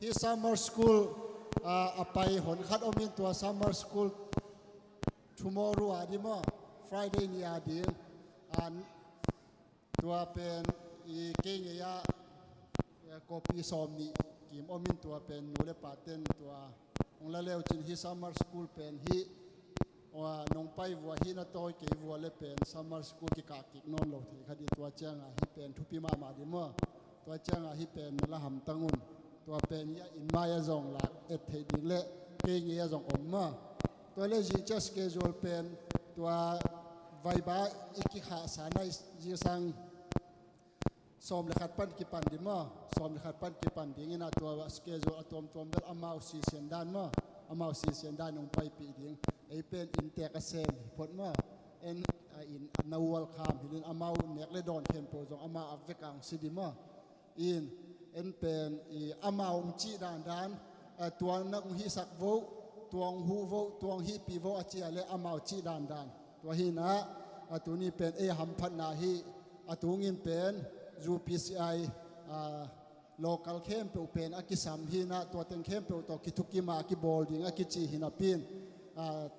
hi summer school apai hon khat omin tua summer school tomorrow adimo Friday ni ading an tua pen I kenge ya kopi somni kim omin tua pen nule paten tua ong la leo chin hi summer school pen hi wa nong pai wa hi na toy ke wa le pen summer school ki ka ki non lo thi khadi tua changa hi pen thupi ma ma di mo tua changa hi pen la ham tangun tua pen ya in ma ya zong la et thei ding le kenge ya zong om ma tua le ji just schedule pen tua vai ba iki kha sa nai ji sang som le khat pan ki pan di ma som le khat pan ki pan ding ina tua schedule atom tom bel amau si sen dan ma amau si sen dan nong pai pi ding ei pen in te ka sem phot ma en in nawal kham hilin amau nek le don khem po jong ama avekang sidima in en pen I amau chi dan dan tuang na hi sak vo tuang hu vo tuang hi pi vo achi ale amau chi dan dan tua hi na atuni pen e ham phat na hi atungin pen zu PCI local camp pe pen akisam hi na tua teng camp pe to kituki ma ki boarding akichi hinapin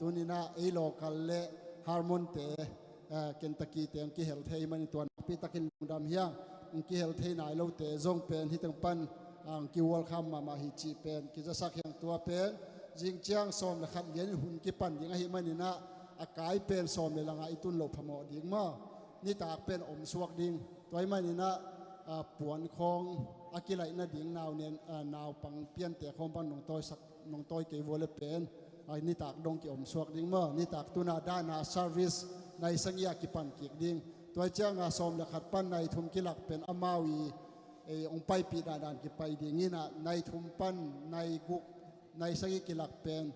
tunina e local le harmon te Kentucky te ki health hei mani tuan pi takin dam hiang ki health hei nai lo te zong pen hi teng pan ang ki wal kham ma hi chi pen ki za sak hiang tua pen jing chiang som le khat lian hun ki pan ding hi mani na akai pen som le langa itun lo phamo ding ma ni tak pen om suak ding toy mani na puan khong akilai na ding naw nen naw pang pian te khom pan nong toy ke vole pen ai ni tak dong ki om suak ding ma ni tak tuna da na service nai sangia ki pan ki ding toy changa som le khat pan nai thum ki lak pen amawi e ong pai pi da dan ki pai ding ina nai thum pan nai guk nai sangi ki lak pen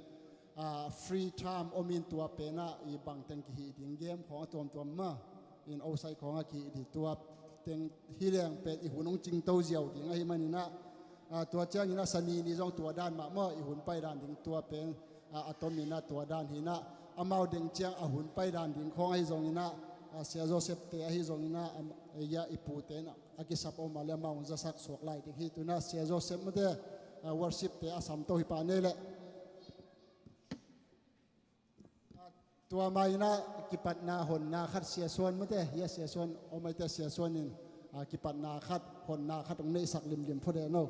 free time omin tua pena I bang teng ki hi ding game khong tom ma in osai khong ki di tua teng hi leng pen I hunong ching to jiao ding ai manina tua chang ina sani ni jong tua dan ma mo I hun pai dan ding tua pen atomina tua dan hina amau ding chiang a hun pai dan ding khong ai jong ina sia Joseph te hi jong ina ya ipu te na akisap o male maung za sak sok lai ding hi tuna sia Joseph mo de worship te asam to hi pa ne le tua mai na kipat na hon na khat sia suan mo te ya sia suan o mai te sia suanin kipat na khat hon na khat ong nei sak lim lim pho de no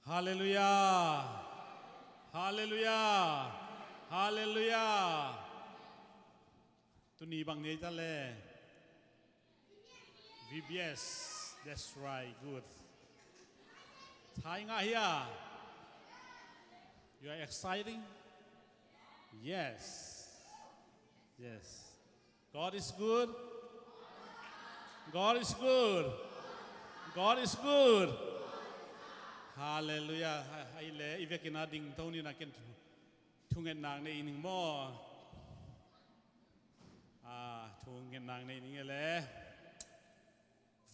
Hallelujah. Hallelujah. Hallelujah. Tuni bang nei ta le. VBS. That's right. Good. Thai nga here. You are exciting? Yes. Yes. God is good. God is good. God is good. Hallelujah. Ai le ivekina ding toni na ken thungen nang nei ning mo. Thungen nang nei ning le.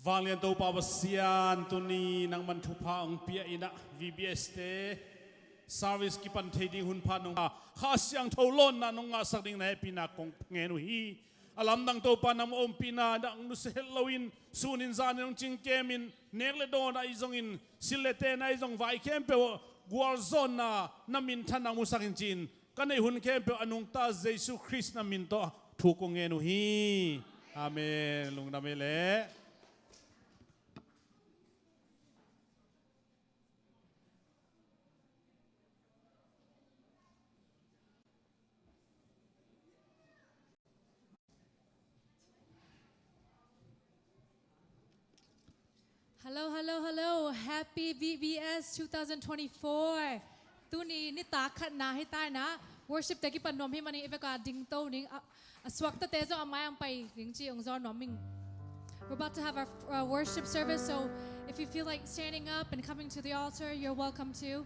Valian to pawasian tuni nang man thupa ong pia ina VBS te service ki pan thei ding hun pha nong kha siang tholon na nong nga sak ding na pina kong ngenu hi alam dang to pa nam om pina dang nu se halloween sunin zan nong ching kemin nekle don ai zong in silete na ai zong vai kem pe gwal zon na namin thanang musakin chin kanai hun kem pe anung ta Jesus Christ na min to thu ko ngenu hi amen lung na mele. Hello, hello, hello. Happy VBS 2024. Tuni ni ta khat na hi tai na. Worship te ki pan nom hi mani eveka ding to ning aswak ta te zo amay ang pai ring chi ong zo noming. We're about to have our worship service, so if you feel like standing up and coming to the altar, you're welcome to.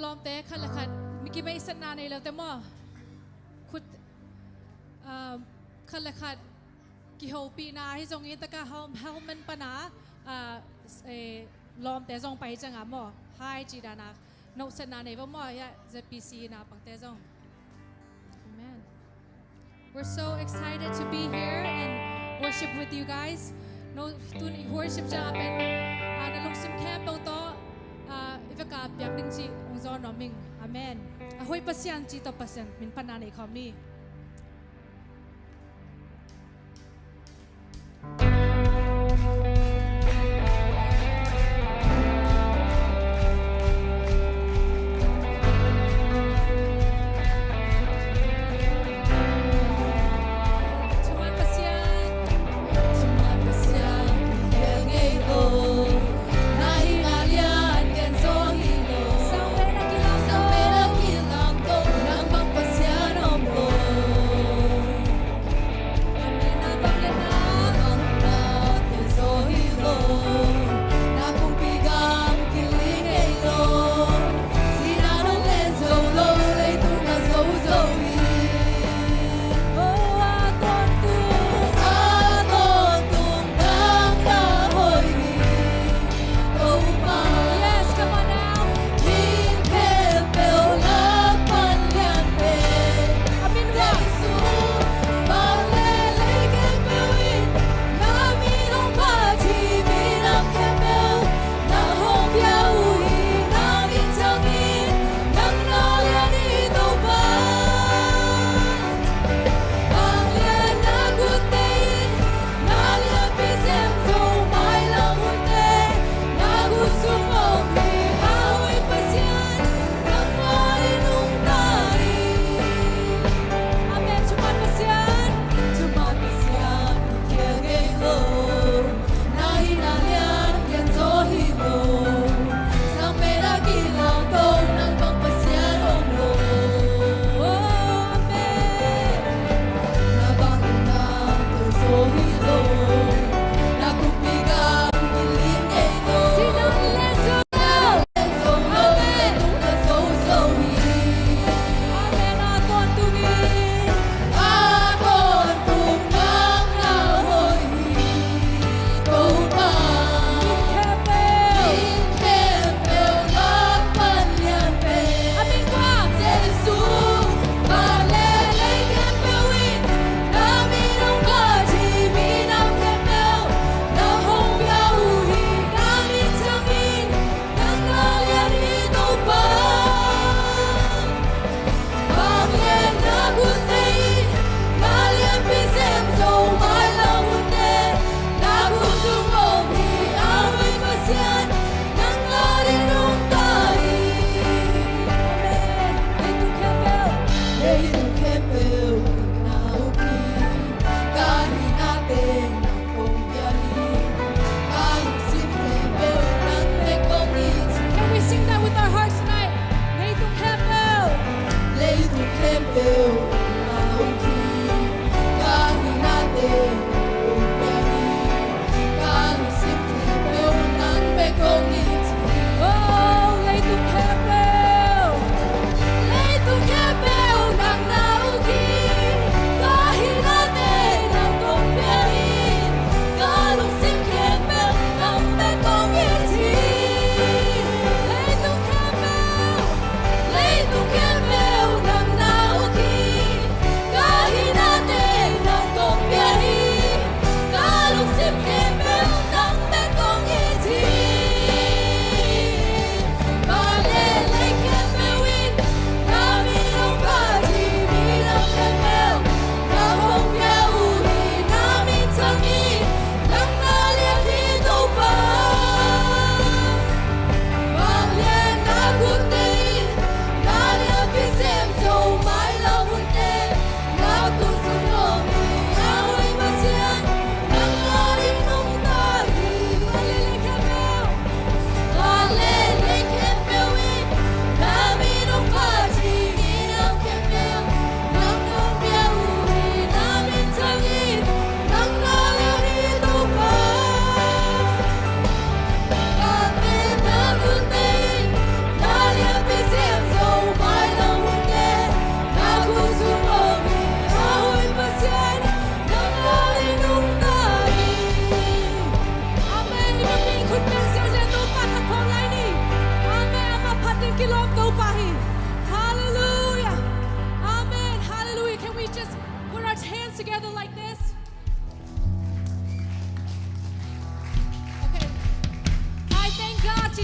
ลอมแต่ขันละขัดมิกิไม่สนาในแล้วแต่หม้อขุดขันละขัดกิโฮปีนาให้ทรงนี้ตะกะเฮามันปนาลอมแต่ทรงไปจังอ่ะหม้อให้จีดานักนกสนาในว่าหม้อยะจะปีซีนาปังแต่ทรง Amen We're so excited to be here and worship with you guys no tun worship จะเป็นในลงซิมแคมป์โตอีกกับอยากดึงจีองค์จอนอมิงอาเมนอาหุยปัสยันจีต่อปัสยันมินพันนาในคำนี้ Sampai nak kilang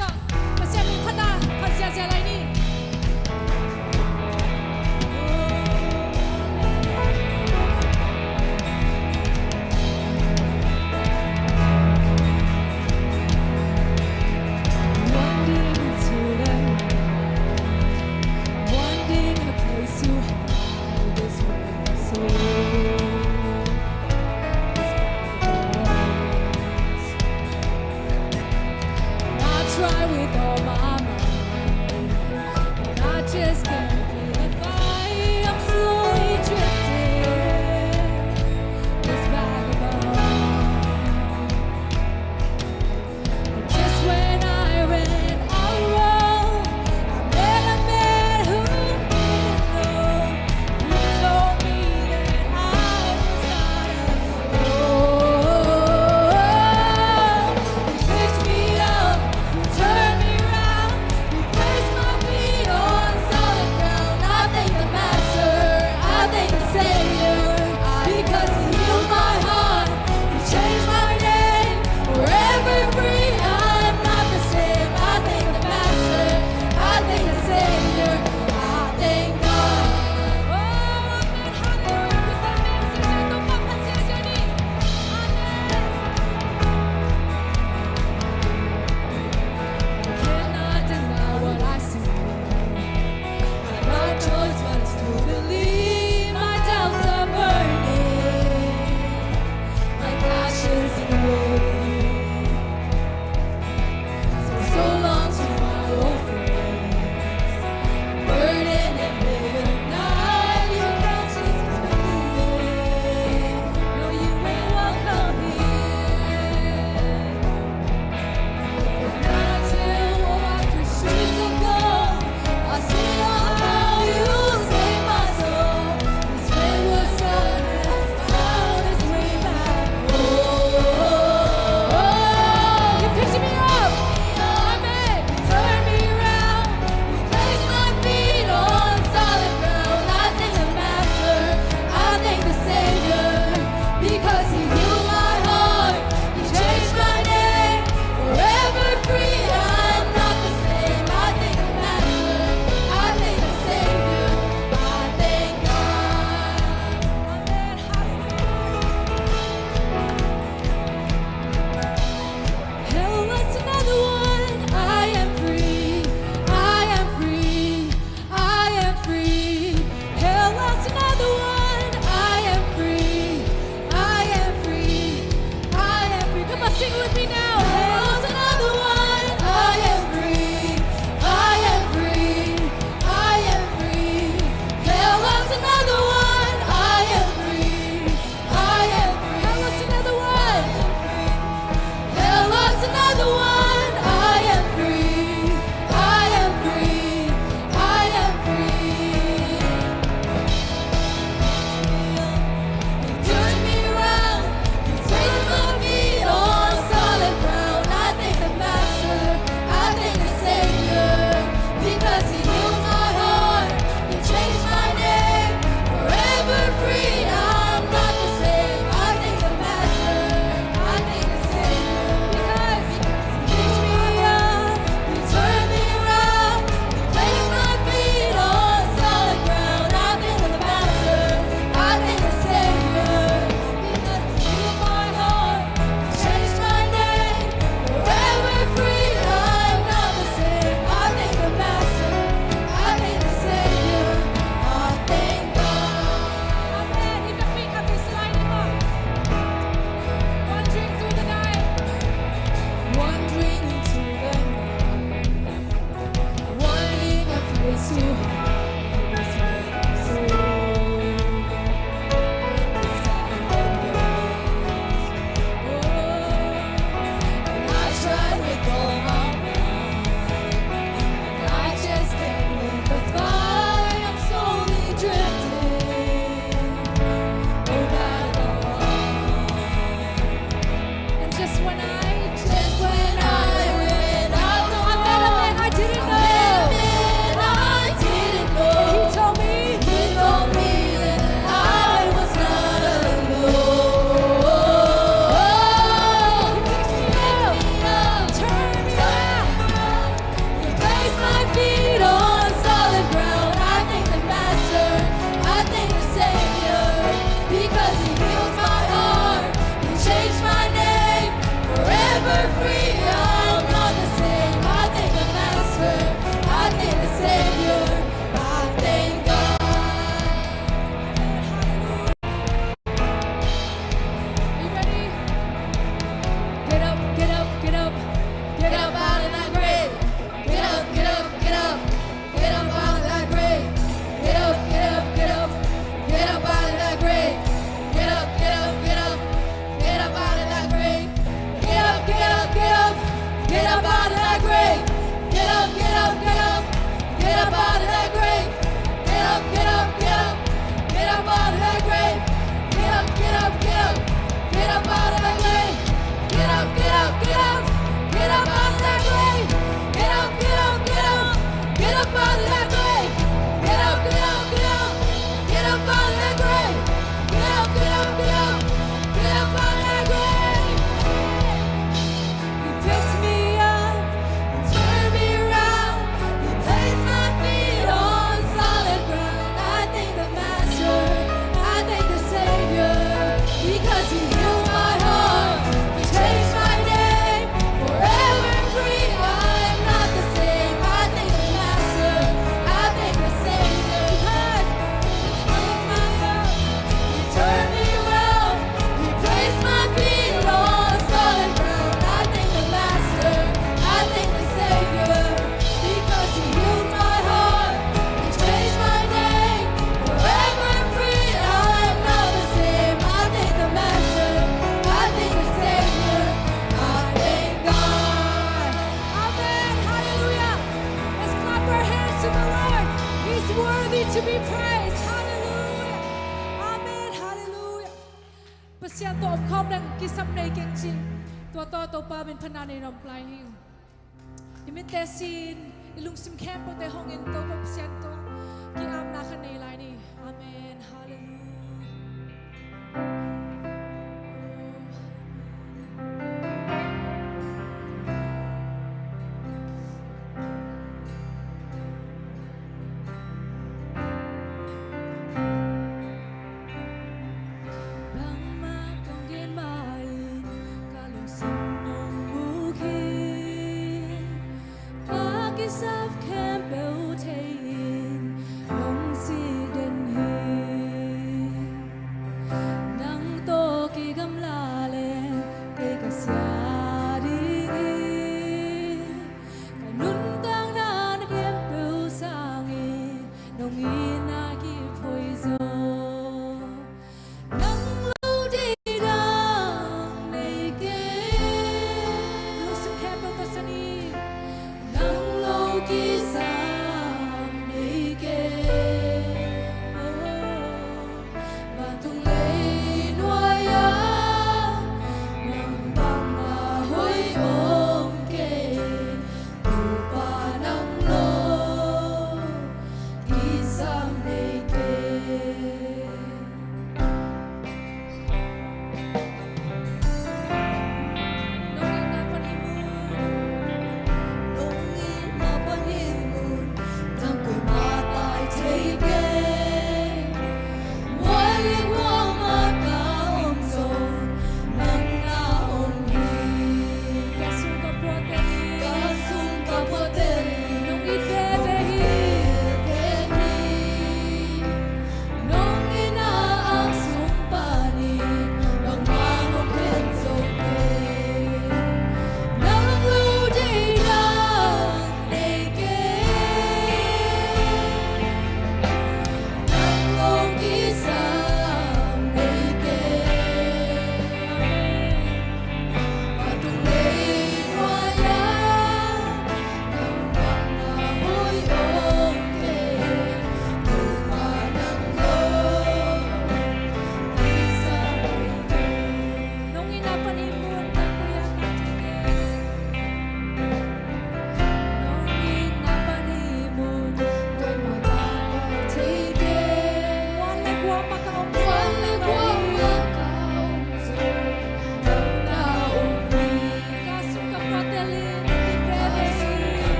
个，我下面看到，看下下来你。Just can't feel the fire. I'm slowly drifting. This vagabond. But just when I ran out road, I met a man who didn't know. He told me that I was not alone. He picked me up, turned me round. to be praised. Hallelujah. Amen. Hallelujah. Pasian to om khom nang kisam nei keng chin. Tua to pa min phana nei rom plai hi. Imin te sin ilung sim camp po te hong in to pasian to ki am na khan nei lai ni. Amen. Hallelujah. Self can build in, long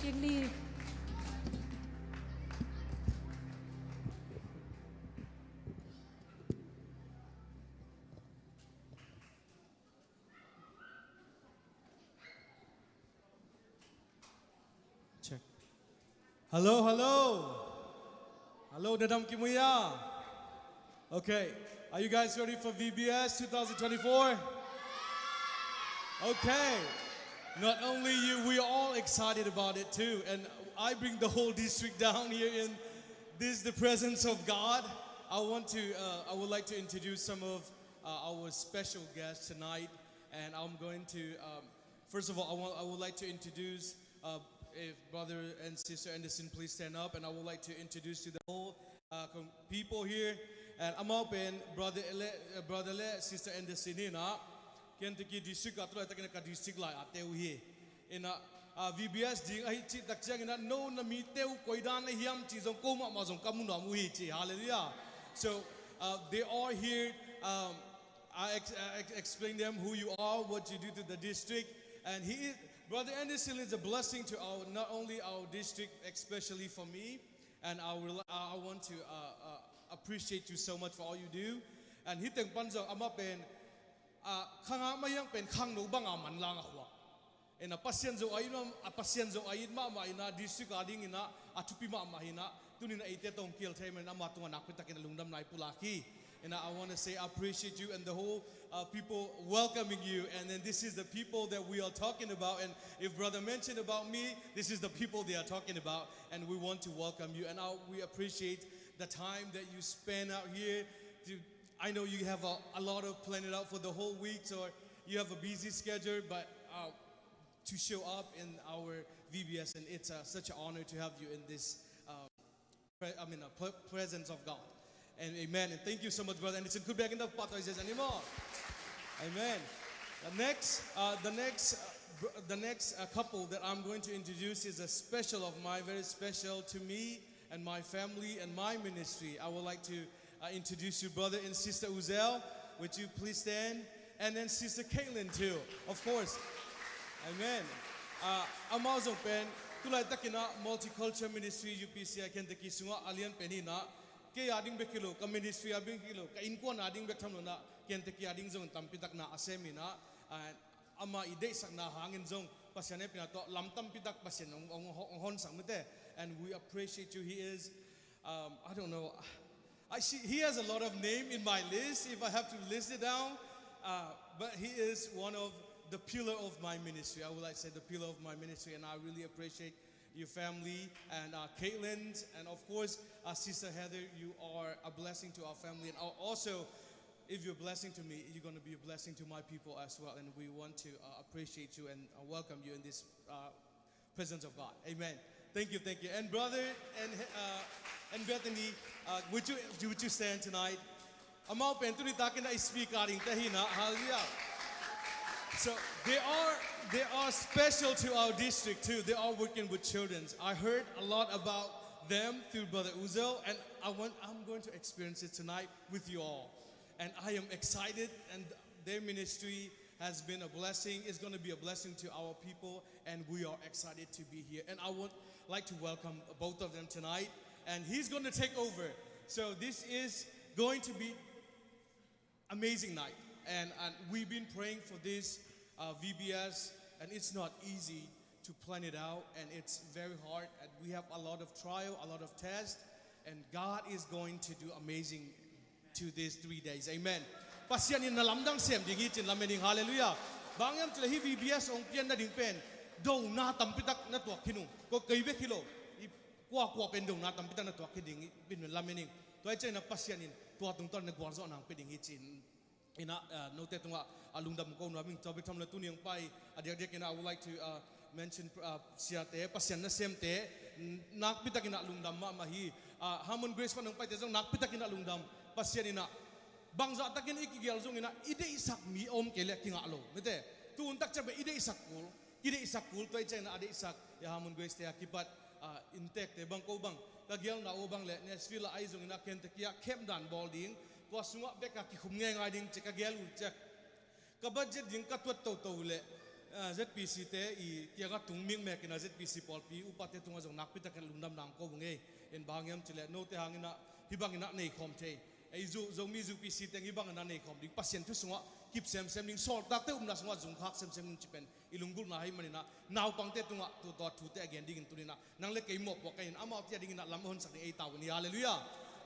King Lee. Check. Hello, hello. Hello, Dadam Kimuya. Okay, are you guys ready for VBS 2024? Okay. Not only you, we are all excited about it too. And I bring the whole district down here in the presence of God. I would like to introduce some of our special guests tonight. And I'm going to, first of all, I would like to introduce, if brother and sister Anderson please stand up. And I would like to introduce to the whole people here. And I'm up in brother sister Anderson here now. Kentucky district atlo ta ka district lai ateu hi ina VBS ding ai chi tak chang ina no na mi teu koidan na hiam chi jong ko ma jong kamu na mu hi chi hallelujah. So they are here. I explain them who you are, what you do to the district, and brother Anderson is a blessing to not only our district, especially for me, and I want to appreciate you so much for all you do. And he teng panzo ama pen khanga mayang pen khang no banga man lang akwa ena pasien zo ayit ma ina district ading ina atupi ma hina tunina ite tong kill time na ma tunga nakita kin lungdam nai pulaki. And I want to say I appreciate you and the whole people welcoming you. And then this is the people that we are talking about. And if brother mentioned about me, this is the people they are talking about. And we want to welcome you. And we appreciate the time that you spend out here. I know you have a lot of planned out for the whole week, so you have a busy schedule, but to show up in our VBS, and it's such an honor to have you in this presence of God. And amen. And thank you so much, brother. And it's a good back in the pot anymore. Amen. The next couple that I'm going to introduce is a special of mine, very special to me and my family and my ministry. I would like to introduce you, brother and sister Uzel. Would you please stand? And then sister Caitlin too, of course. Amen. Amazon pen tulay takina multicultural ministry UPC Kentucky sunga alien penina ke ading bekilo ka ministry abing kilo ka inko na ading bekthamno na Kentucky ading zong tampitak na asemina ama ide sak na hangin zong pasyane pinato lamtam pitak pasyan ong hon sangmete. And we appreciate you. He is I don't know, he has a lot of name in my list if I have to list it down, but he is one of the pillar of my ministry. I would like to say the pillar of my ministry, and I really appreciate your family and Caitlin, and of course Sister Heather. You are a blessing to our family, and also if you're a blessing to me, you're going to be a blessing to my people as well. And we want to appreciate you and welcome you in this presence of God. Amen. Thank you. And brother and Bethany, would you stand tonight? Amaw pentuni takin na speak aring tahina. Hallelujah. So they are special to our district too. They are working with children. I heard a lot about them through Brother Uzel, and I'm going to experience it tonight with you all. And I am excited, and their ministry has been a blessing. It's going to be a blessing to our people, and we are excited to be here. And I would like to welcome both of them tonight, and he's going to take over. So this is going to be amazing night, and we've been praying for this VBS, and it's not easy to plan it out, and it's very hard, and we have a lot of trial, a lot of tests, and God is going to do amazing to these 3 days. Amen. Pasyan in nalamdang sem dingit in lamening hallelujah. Bangyam tila hi VBS ong pian na ding pen. Dong na tampitak na tuak hinung. Ko kaibe kilo. Kwa pen dong na tampitak na tuak hiding bin lamening. Tuay chay na pasyan in tuatong ton nagwarzo nang peding hitin. Ina note tunga alungdam ko no aming topic tam na tuniyang pai adik ina. I would like to mention siate pasyan na semte nakpitak ina alungdam ma mahi Hamon Grace pa nang pai tezong nakpitak ina alungdam pasyan ina bangza takin ikigel zong ina ide isak mi om kele kingalo mete tuun tak chabe ide isak kul toy chay na ade isak ya Hamon Grace te akipat intek te bang ko bang kagyal na obang le Nesville ay zong ina Kentucky kem dan balding to sunga beka ki khumnge ngai ding chekagyal u chek ka budget ding ka twat to le ZPC te I tiaga tungming me kina ZPC polpi upate tunga jong nakpi ta kan lungdam nang ko bunge en bangyam chile no te hangina hibangina nei khom te ei zu zomi zu PC te hibangina nei khom ding pasien tu sunga kip sem sem ning sol tak te umna sunga jung khak sem sem ning chipen ilungul na hai manina naw pangte tunga tu to thu te again ding tunina nang le kei mop wa kain ama tia ding na lam hon sak ei taw ni hallelujah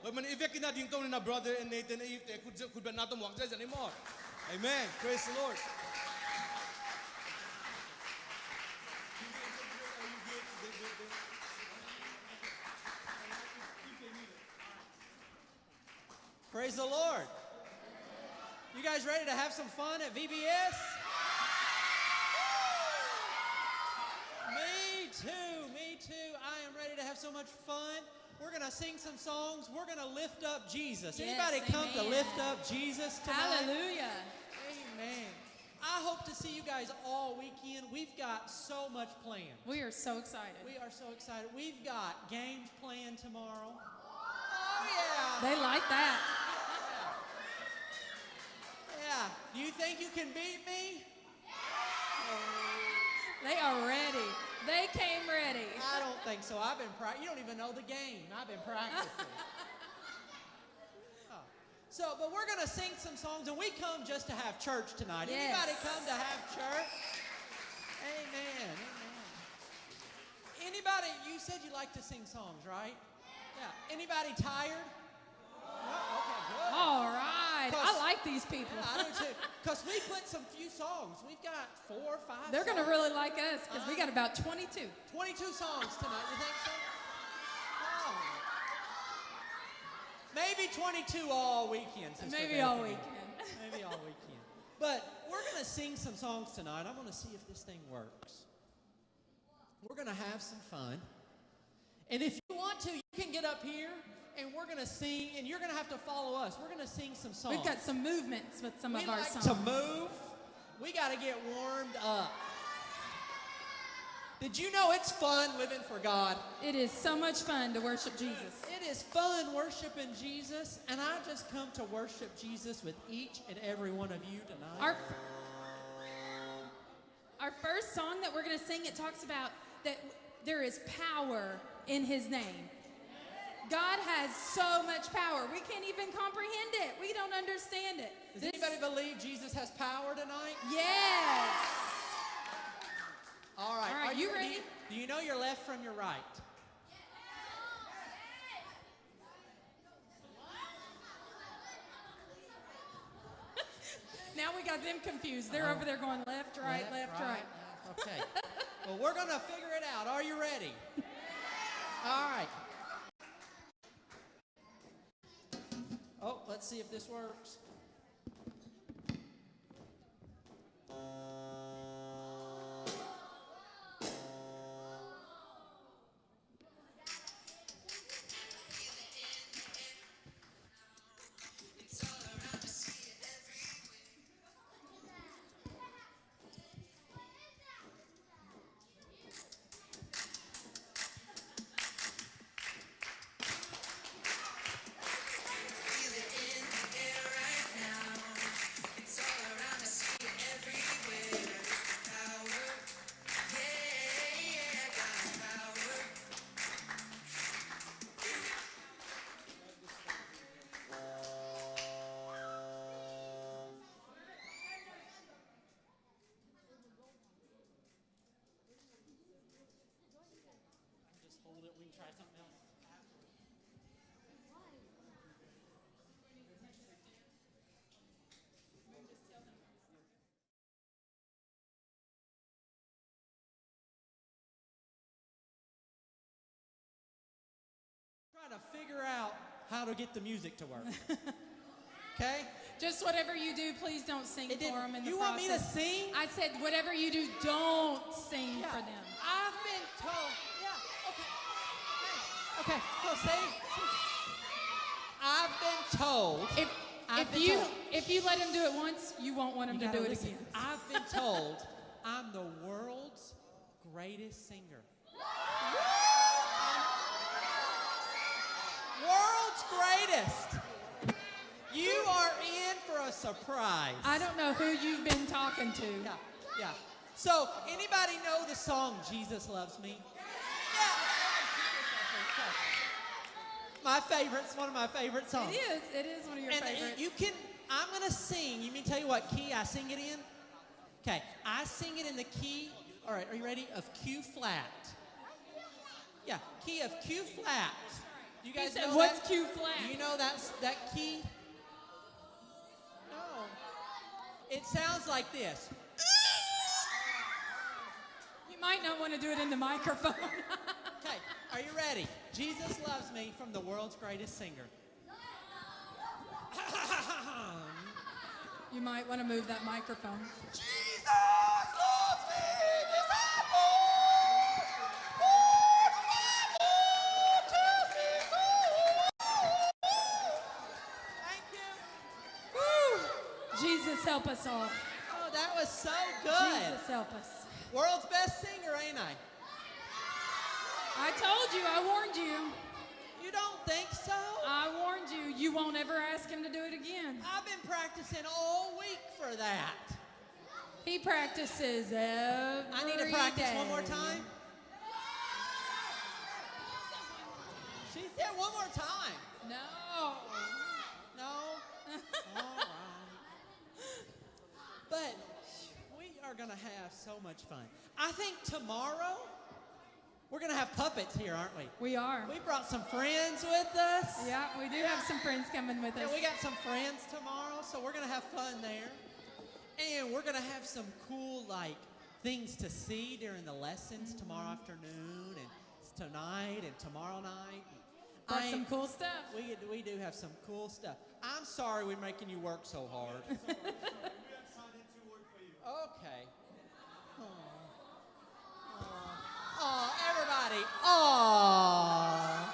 Lord man evekina ding to na brother and Nathan if te could be not mo jai anymore amen praise the Lord Praise the Lord. You guys ready to have some fun at VBS? Me too, me too. I am ready to have so much fun. We're going to sing some songs. We're going to lift up Jesus. Yes, Anybody come to amen. lift up Jesus tonight? Hallelujah. Amen. I hope to see you guys all weekend. We've got so much planned. We are so excited. We are so excited. We've got games planned tomorrow. Oh, yeah. They like that. Yeah. Do you think you can beat me? They are ready. They came ready. I don't think so. I've been practicing. You don't even know the game. I've been practicing. Oh. So, but we're going to sing some songs, and we come just to have church tonight. Yes. Anybody come to have church? Amen. Amen. Anybody, you said you like to sing songs, right? Yeah. Anybody tired? No? Okay, good. All right. I like these people. Yeah, I do too. Because we put some few songs. We've got 4 or 5 They're going to songs. really like us because we got about 22. 22 songs tonight. You think so? Oh. Maybe 22 all weekend. Sister Maybe all Bethany. weekend. Maybe all weekend. But we're going to sing some songs tonight. I'm going to see if this thing works. We're going to have some fun. And if you want to, you can get up here and we're going to sing, and you're going to have to follow us. We're going to sing some songs. We've got some movements with some we of our like songs. to move. We got to get warmed up. Did you know it's fun living for God? It is so much fun to worship Jesus. It is fun worshiping Jesus, and I just come to worship Jesus with each and every one of you tonight. Our first song that we're going to sing, it talks about that there is power in his name. God has so much power. We can't even comprehend it. We don't understand it. Does anybody believe Jesus has power tonight? Yes. All right. All right, Are you ready? Do you know your left from your right? Now we got them confused. They're over there going left, right, left, right. Okay. Well, we're going to figure it out. Are you ready? All right. Oh, let's see if this works. We can try something else. Trying to figure out how to get the music to work. Okay? Just whatever you do, please don't sing for them in the You process. want me to sing? I said whatever you do, don't sing Yeah. for them. I've been told. Yeah. Okay. Okay. So say. I've been told. If you let him do it once, you won't want him to do it again. I've been told I'm the world's greatest singer. World's greatest. You are in for a surprise. I don't know who you've been talking to. Yeah, yeah. So, anybody know the song Jesus Loves Me? Yeah. My favorite. It's one of my favorite songs. It is one of your And favorites. you can, I'm going to sing. You mean tell you what key I sing it in? Okay, I sing it in the key, all right, are you ready? Of Q flat. Yeah, key of Q flat. You guys said, know what's that? Q flat? Do you know that key? No. It sounds like this. You might not want to do it in the microphone. Okay, are you ready? Jesus Loves Me from the world's greatest singer. You might want to move that microphone. Jesus loves me, disciple. Thank you. Woo! Jesus help us all. Oh, that was so good. Jesus help us. World's best singer, ain't I? I told you, I warned you. You don't think so? I warned you. You won't ever ask him to do it again. I've been practicing all week for that. He practices every I need to practice day. one more time. She said one more time. No. No? All right. But we are going to have so much fun. I think tomorrow we're going to have puppets here, aren't we? We are. We brought some friends with us. Yeah, we do have some friends coming with us. Yeah, we got some friends tomorrow, so we're going to have fun there. And we're going to have some cool, things to see during the lessons tomorrow afternoon and tonight and tomorrow night. Got some cool stuff. We do have some cool stuff. I'm sorry we're making you work so hard. Okay. Oh, everybody. Oh.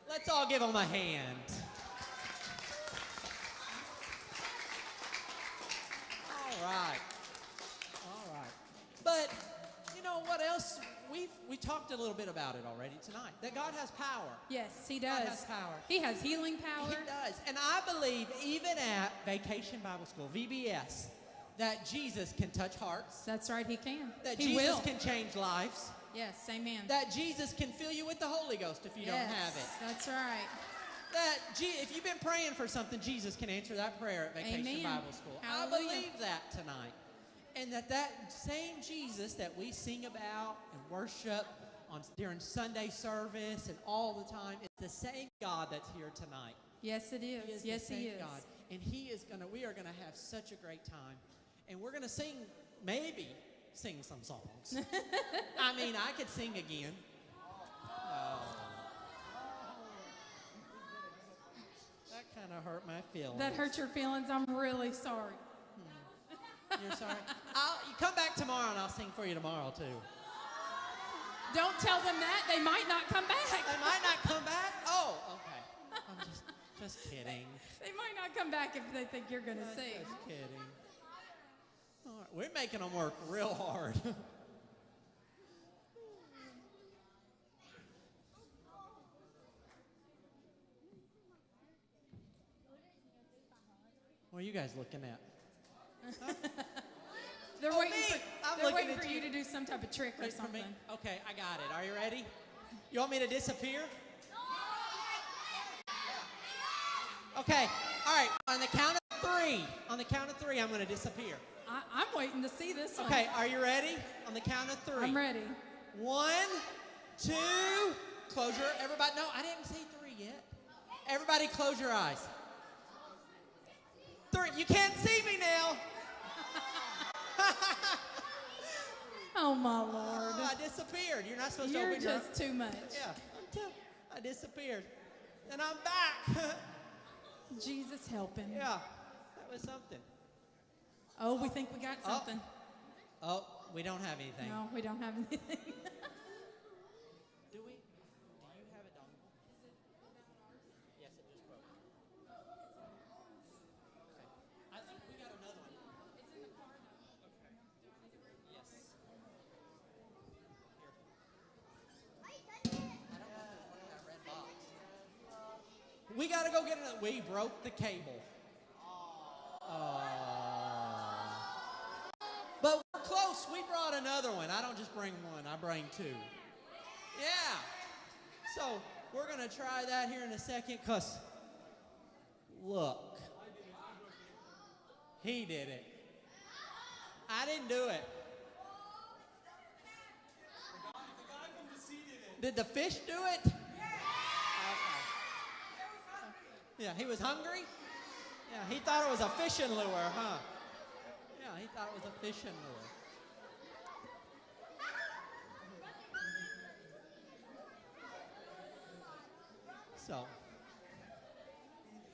Let's all give them a hand. All right. All right. But, you know what else? We talked a little bit about it already tonight. That God has power. Yes, he God does. has power. He has healing power. He does. And I believe even at Vacation Bible School, VBS, that Jesus can touch hearts. That's right, he can. That he Jesus will. can change lives. Yes, amen. That Jesus can fill you with the Holy Ghost if you don't have it. That's right. That if you've been praying for something, Jesus can answer that prayer at Vacation Amen. Bible School. Hallelujah. I believe that tonight. And that same Jesus that we sing about and worship during Sunday service and all the time, it's the same God that's here tonight. Yes, it is. He is Yes, the he same is. God. And we are gonna have such a great time. And we're gonna maybe sing some songs. I mean, I could sing again. That kind of hurt my feelings. That hurt your feelings. I'm really sorry. You're sorry? You come back tomorrow and I'll sing for you tomorrow too. Don't tell them that. They might not come back. They might not come back? Oh, okay. I'm just kidding. They might not come back if they think you're going to sing. Just kidding. All right, we're making them work real hard. What are you guys looking at? Huh? They're waiting, me. I'm they're looking waiting at for you you. to do some type of trick or Wait for me. something. Okay, I got it. Are you ready? You want me to disappear? Okay. All right. On the count of three. I'm going to disappear. I'm waiting to see this one. Okay. Are you ready? On the count of three. I'm ready. 1, 2. Close your. Everybody. No, I didn't say 3 yet. Everybody, close your eyes. 3. You can't see me now. Oh, my Lord. Oh, I disappeared. You're not supposed to You're open your. just too much. Yeah. I disappeared. And I'm back. Jesus helping. Yeah. That was something. Oh, we think we got something. Oh, we don't have anything. No, we don't have anything. Do we? Do you have a dongle? Yes, it just broke. Okay. I think we got another one. It's in the car now. Okay. Yes. Here. I don't know if there's one in that red box. We gotta go get another. We broke the cable. just bring one, I bring two. Yeah. So we're going to try that here in a second because, look, he did it. I didn't do it. Did the fish do it? Okay. Yeah, he was hungry? Yeah, he thought it was a fishing lure, huh? Yeah, he thought it was a fishing lure. So,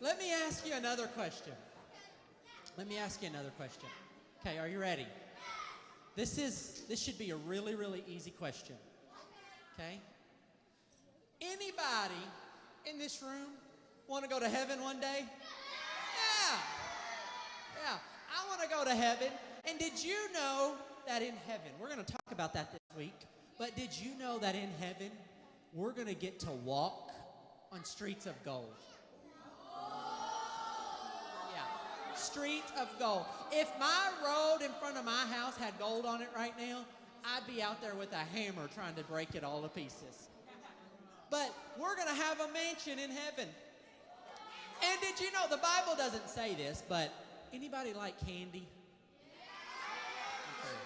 let me ask you another question. Okay, are you ready? This should be a really, really easy question. Okay? Anybody in this room want to go to heaven one day? Yeah. Yeah. I want to go to heaven. And did you know that in heaven, we're going to talk about that this week, but did you know that in heaven, we're going to get to walk on streets of gold? Yeah. Streets of gold. If my road in front of my house had gold on it right now, I'd be out there with a hammer trying to break it all to pieces. But we're going to have a mansion in heaven. And did you know, the Bible doesn't say this, but anybody like candy? Okay.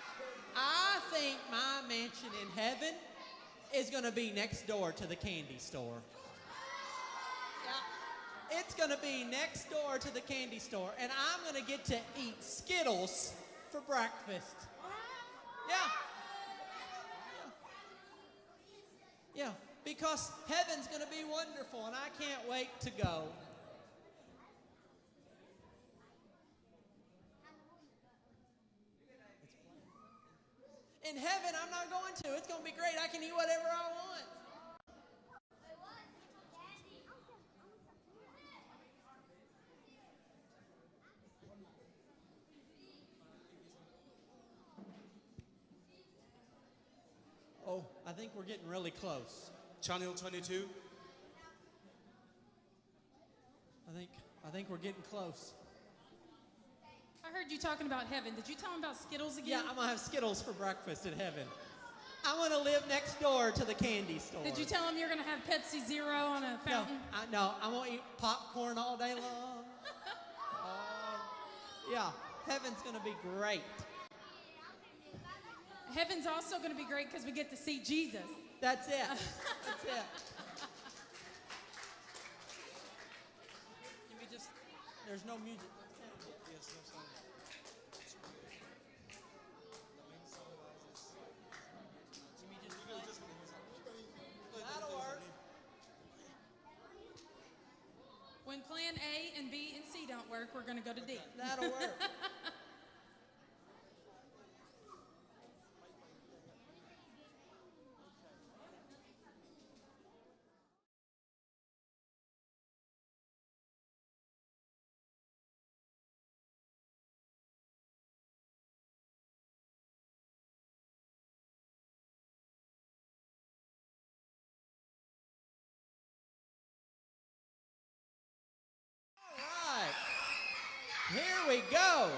I think my mansion in heaven is going to be next door to the candy store. Yeah. It's going to be next door to the candy store, and I'm going to get to eat Skittles for breakfast. Yeah. Yeah, because heaven's going to be wonderful, and I can't wait to go. In heaven, I'm not going to. It's going to be great. I can eat whatever I want. Oh, I think we're getting really close. Channel 22. I think we're getting close. I heard you talking about heaven. Did you tell him about Skittles again? Yeah, I'm going to have Skittles for breakfast in heaven. I want to live next door to the candy store. Did you tell him you're going to have Pepsi Zero on a fountain? No, I won't eat popcorn all day long. Yeah, heaven's going to be great. Heaven's also going to be great because we get to see Jesus. That's it. That's it. Can we just, there's no music. Yes, no sound. That'll work. When plan A and B and C don't work, we're going to go to D. That'll work. All right. Here we go.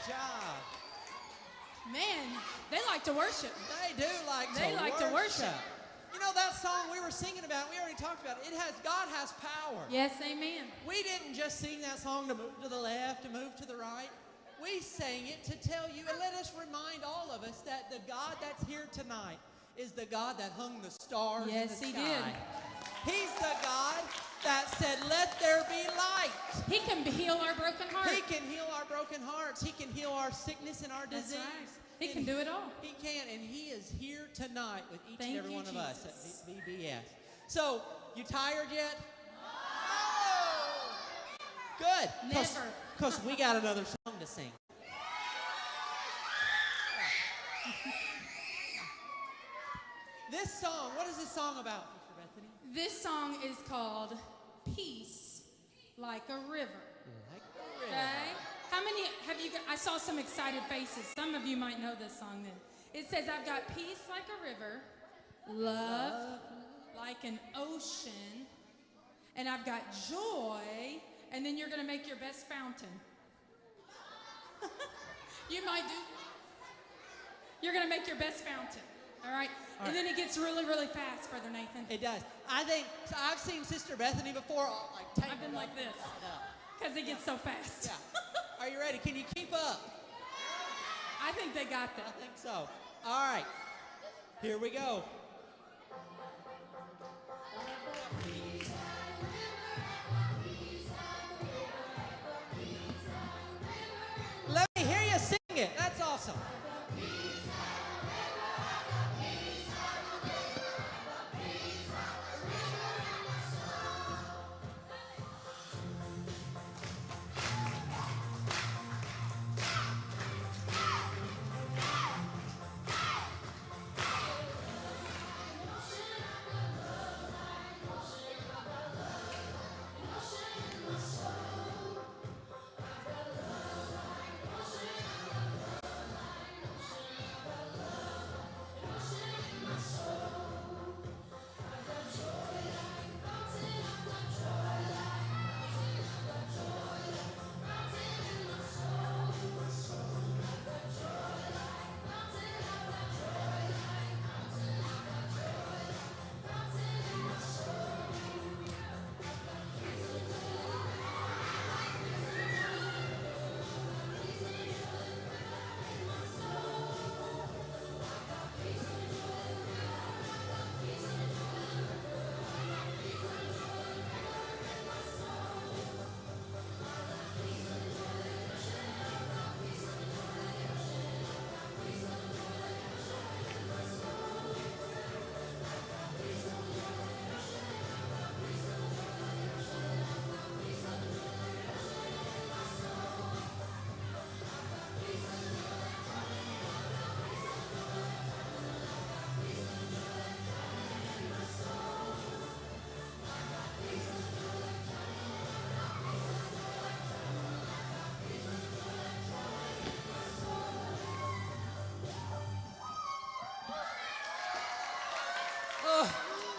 job. Man, they like to worship. They do like to They like to worship. You know that song we were singing about, we already talked about it. God has power. Yes, amen. We didn't just sing that song to move to the left, to move to the right. We sang it to tell you and let us remind all of us that the God that's here tonight is the God that hung the stars in the Yes, sky. he did. He's the God that said, let there be light. He can heal our broken heart. He can heal our broken hearts. He can heal our sickness and our That's disease. right. He And can do it all. He can, and He is here tonight with each Thank and every you, one of us Jesus. at VBS. So, you tired yet? No! Good. Never. Because we got another song to sing. This song, what is this song about, Sister Bethany? This song is called Peace Like a River. Like a river. Okay? How many have you got? I saw some excited faces. Some of you might know this song then. It says, I've got peace like a river, love like an ocean, and I've got joy, and then you're going to make your best fountain. You might do. You're going to make your best fountain. All right? And then it gets really, really fast, Brother Nathan. It does. I think, so I've seen Sister Bethany before, like, I've been like this because it gets so fast. Yeah. Are you ready? Can you keep up? I think they got I that. think so. All right. Here we go. Let me hear you sing it. That's awesome.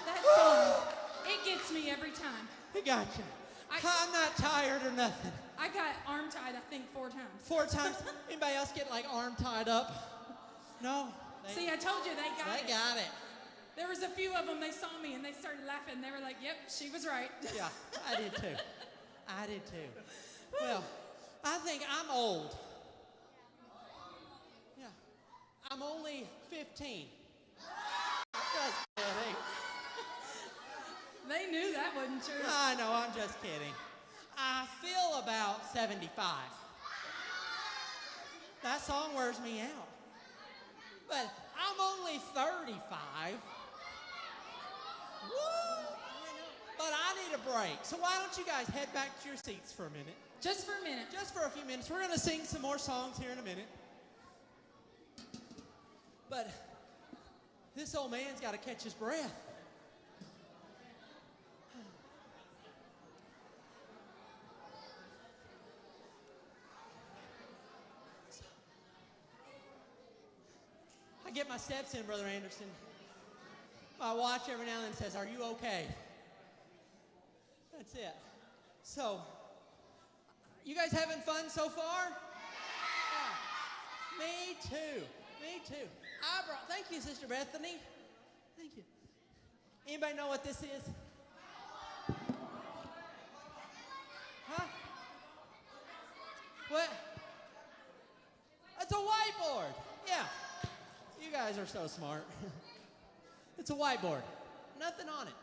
That song, it gets me every time. He got you. I'm not tired or nothing. I got arm tied, I think, 4 times. 4 times. Anybody else get like arm tied up? No. See, I told you they got They it. got it. There was a few of them, they saw me and they started laughing. They were like, yep, she was right. Yeah, I did too. I did too. Well, I think I'm old. Yeah. I'm only 15. Just kidding. They knew that wasn't true. I know, I'm just kidding. I feel about 75. That song wears me out. But I'm only 35. Woo! But I need a break. So why don't you guys head back to your seats for a minute? Just for a minute. Just for a few minutes. We're going to sing some more songs here in a minute. But this old man's got to catch his breath. I get my steps in, Brother Anderson. My watch every now and then says, "Are you okay?" That's it. So, you guys having fun so far? Yeah. Me too. Me too. Thank you, Sister Bethany. Thank you. Anybody know what this is? Huh? What? It's a whiteboard. Yeah. You guys are so smart. It's a whiteboard. Nothing on it.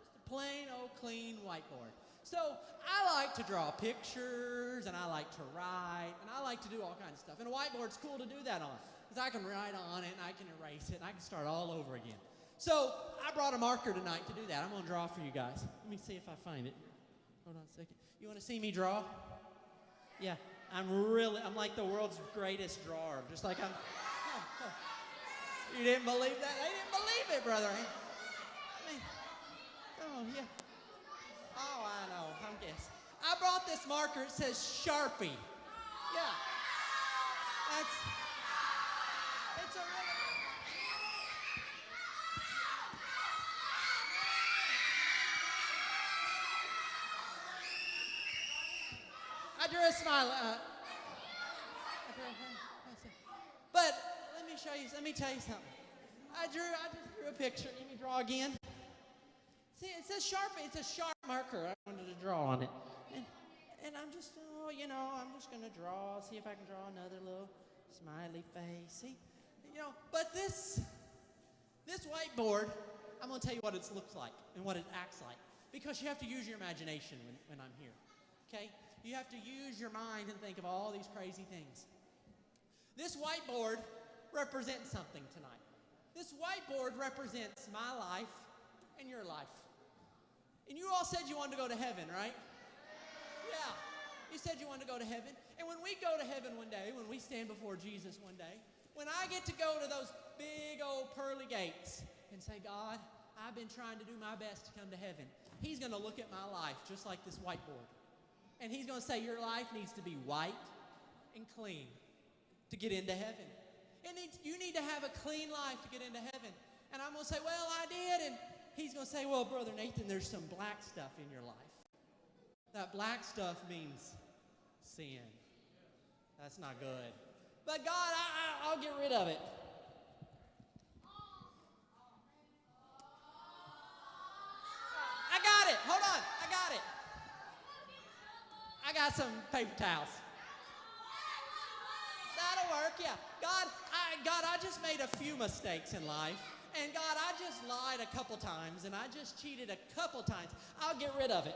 Just a plain old clean whiteboard. So I like to draw pictures, and I like to write, and I like to do all kinds of stuff. And a whiteboard's cool to do that on, because I can write on it, and I can erase it, and I can start all over again. So I brought a marker tonight to do that. I'm going to draw for you guys. Let me see if I find it. Hold on a second. You want to see me draw? Yeah. I'm like the world's greatest drawer. Just like I'm. You didn't believe that? They didn't believe it, brother. I mean, oh, yeah. Oh, I know. I'm guessing. I brought this marker. It says Sharpie. Yeah. It's a really. I drew a smile. But let me tell you something. I just drew a picture. Let me draw again. See, it says Sharpie. It's a sharp marker. I wanted to draw on it. And I'm just, I'm just going to draw, see if I can draw another little smiley face. See? But this whiteboard, I'm going to tell you what it looks like and what it acts like. Because you have to use your imagination when I'm here. Okay? You have to use your mind and think of all these crazy things. This whiteboard represents something tonight. This whiteboard represents my life and your life. And you all said you wanted to go to heaven, right? Yeah. You said you wanted to go to heaven. And when we go to heaven one day, when we stand before Jesus one day, when I get to go to those big old pearly gates and say, God, I've been trying to do my best to come to heaven, he's going to look at my life just like this whiteboard. And he's going to say, your life needs to be white and clean to get into heaven. You need to have a clean life to get into heaven. And I'm going to say, well, I did. And he's going to say, well, Brother Nathan, there's some black stuff in your life. That black stuff means sin. That's not good. But God, I'll get rid of it. I got it. Hold on. I got it. I got some paper towels. That'll work, yeah. God, I just made a few mistakes in life. And God, I just lied a couple times, and I just cheated a couple times. I'll get rid of it.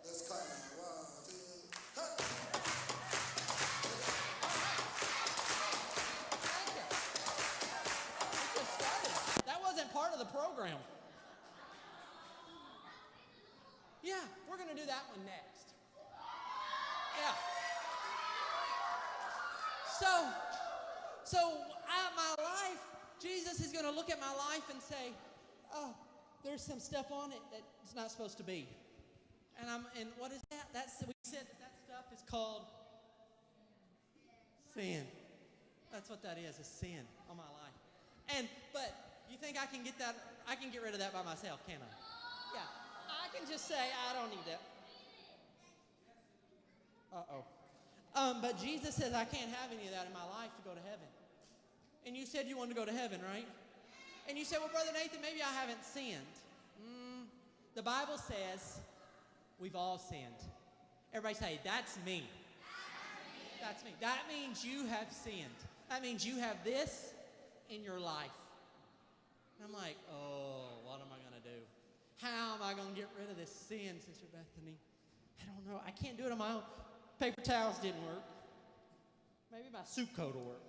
Let's cut it. 1, 2, cut. Thank you. We just started. That wasn't part of the program. Yeah, we're going to do that one next. Yeah. So my life, Jesus is going to look at my life and say, oh, there's some stuff on it that it's not supposed to be. And what is that? We said that stuff is called sin. That's what that is, a sin on my life. But you think I can get that? I can get rid of that by myself, can't I? Yeah. I can just say, I don't need that. But Jesus says I can't have any of that in my life to go to heaven. And you said you wanted to go to heaven, right? And you said, well, Brother Nathan, maybe I haven't sinned. The Bible says we've all sinned. Everybody say, that's me. That's me. That means you have sinned. That means you have this in your life. And I'm like, oh, what am I going to do? How am I going to get rid of this sin, Sister Bethany? I don't know. I can't do it on my own. Paper towels didn't work. Maybe my soup coat will work.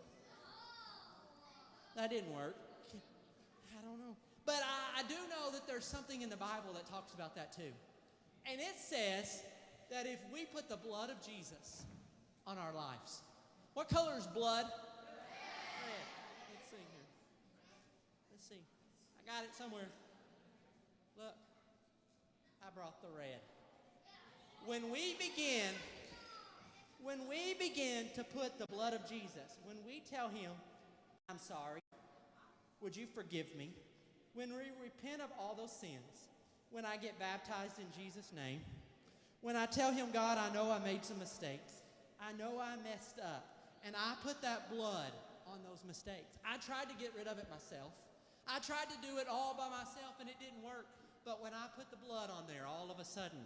That didn't work. I don't know. But I do know that there's something in the Bible that talks about that too. And it says that if we put the blood of Jesus on our lives. What color is blood? Red. Let's see here. Let's see. I got it somewhere. Look. I brought the red. When we begin to put the blood of Jesus, when we tell him, I'm sorry, would you forgive me? When we repent of all those sins, when I get baptized in Jesus' name, when I tell him, God, I know I made some mistakes, I know I messed up, and I put that blood on those mistakes. I tried to get rid of it myself. I tried to do it all by myself, and it didn't work. But when I put the blood on there, all of a sudden,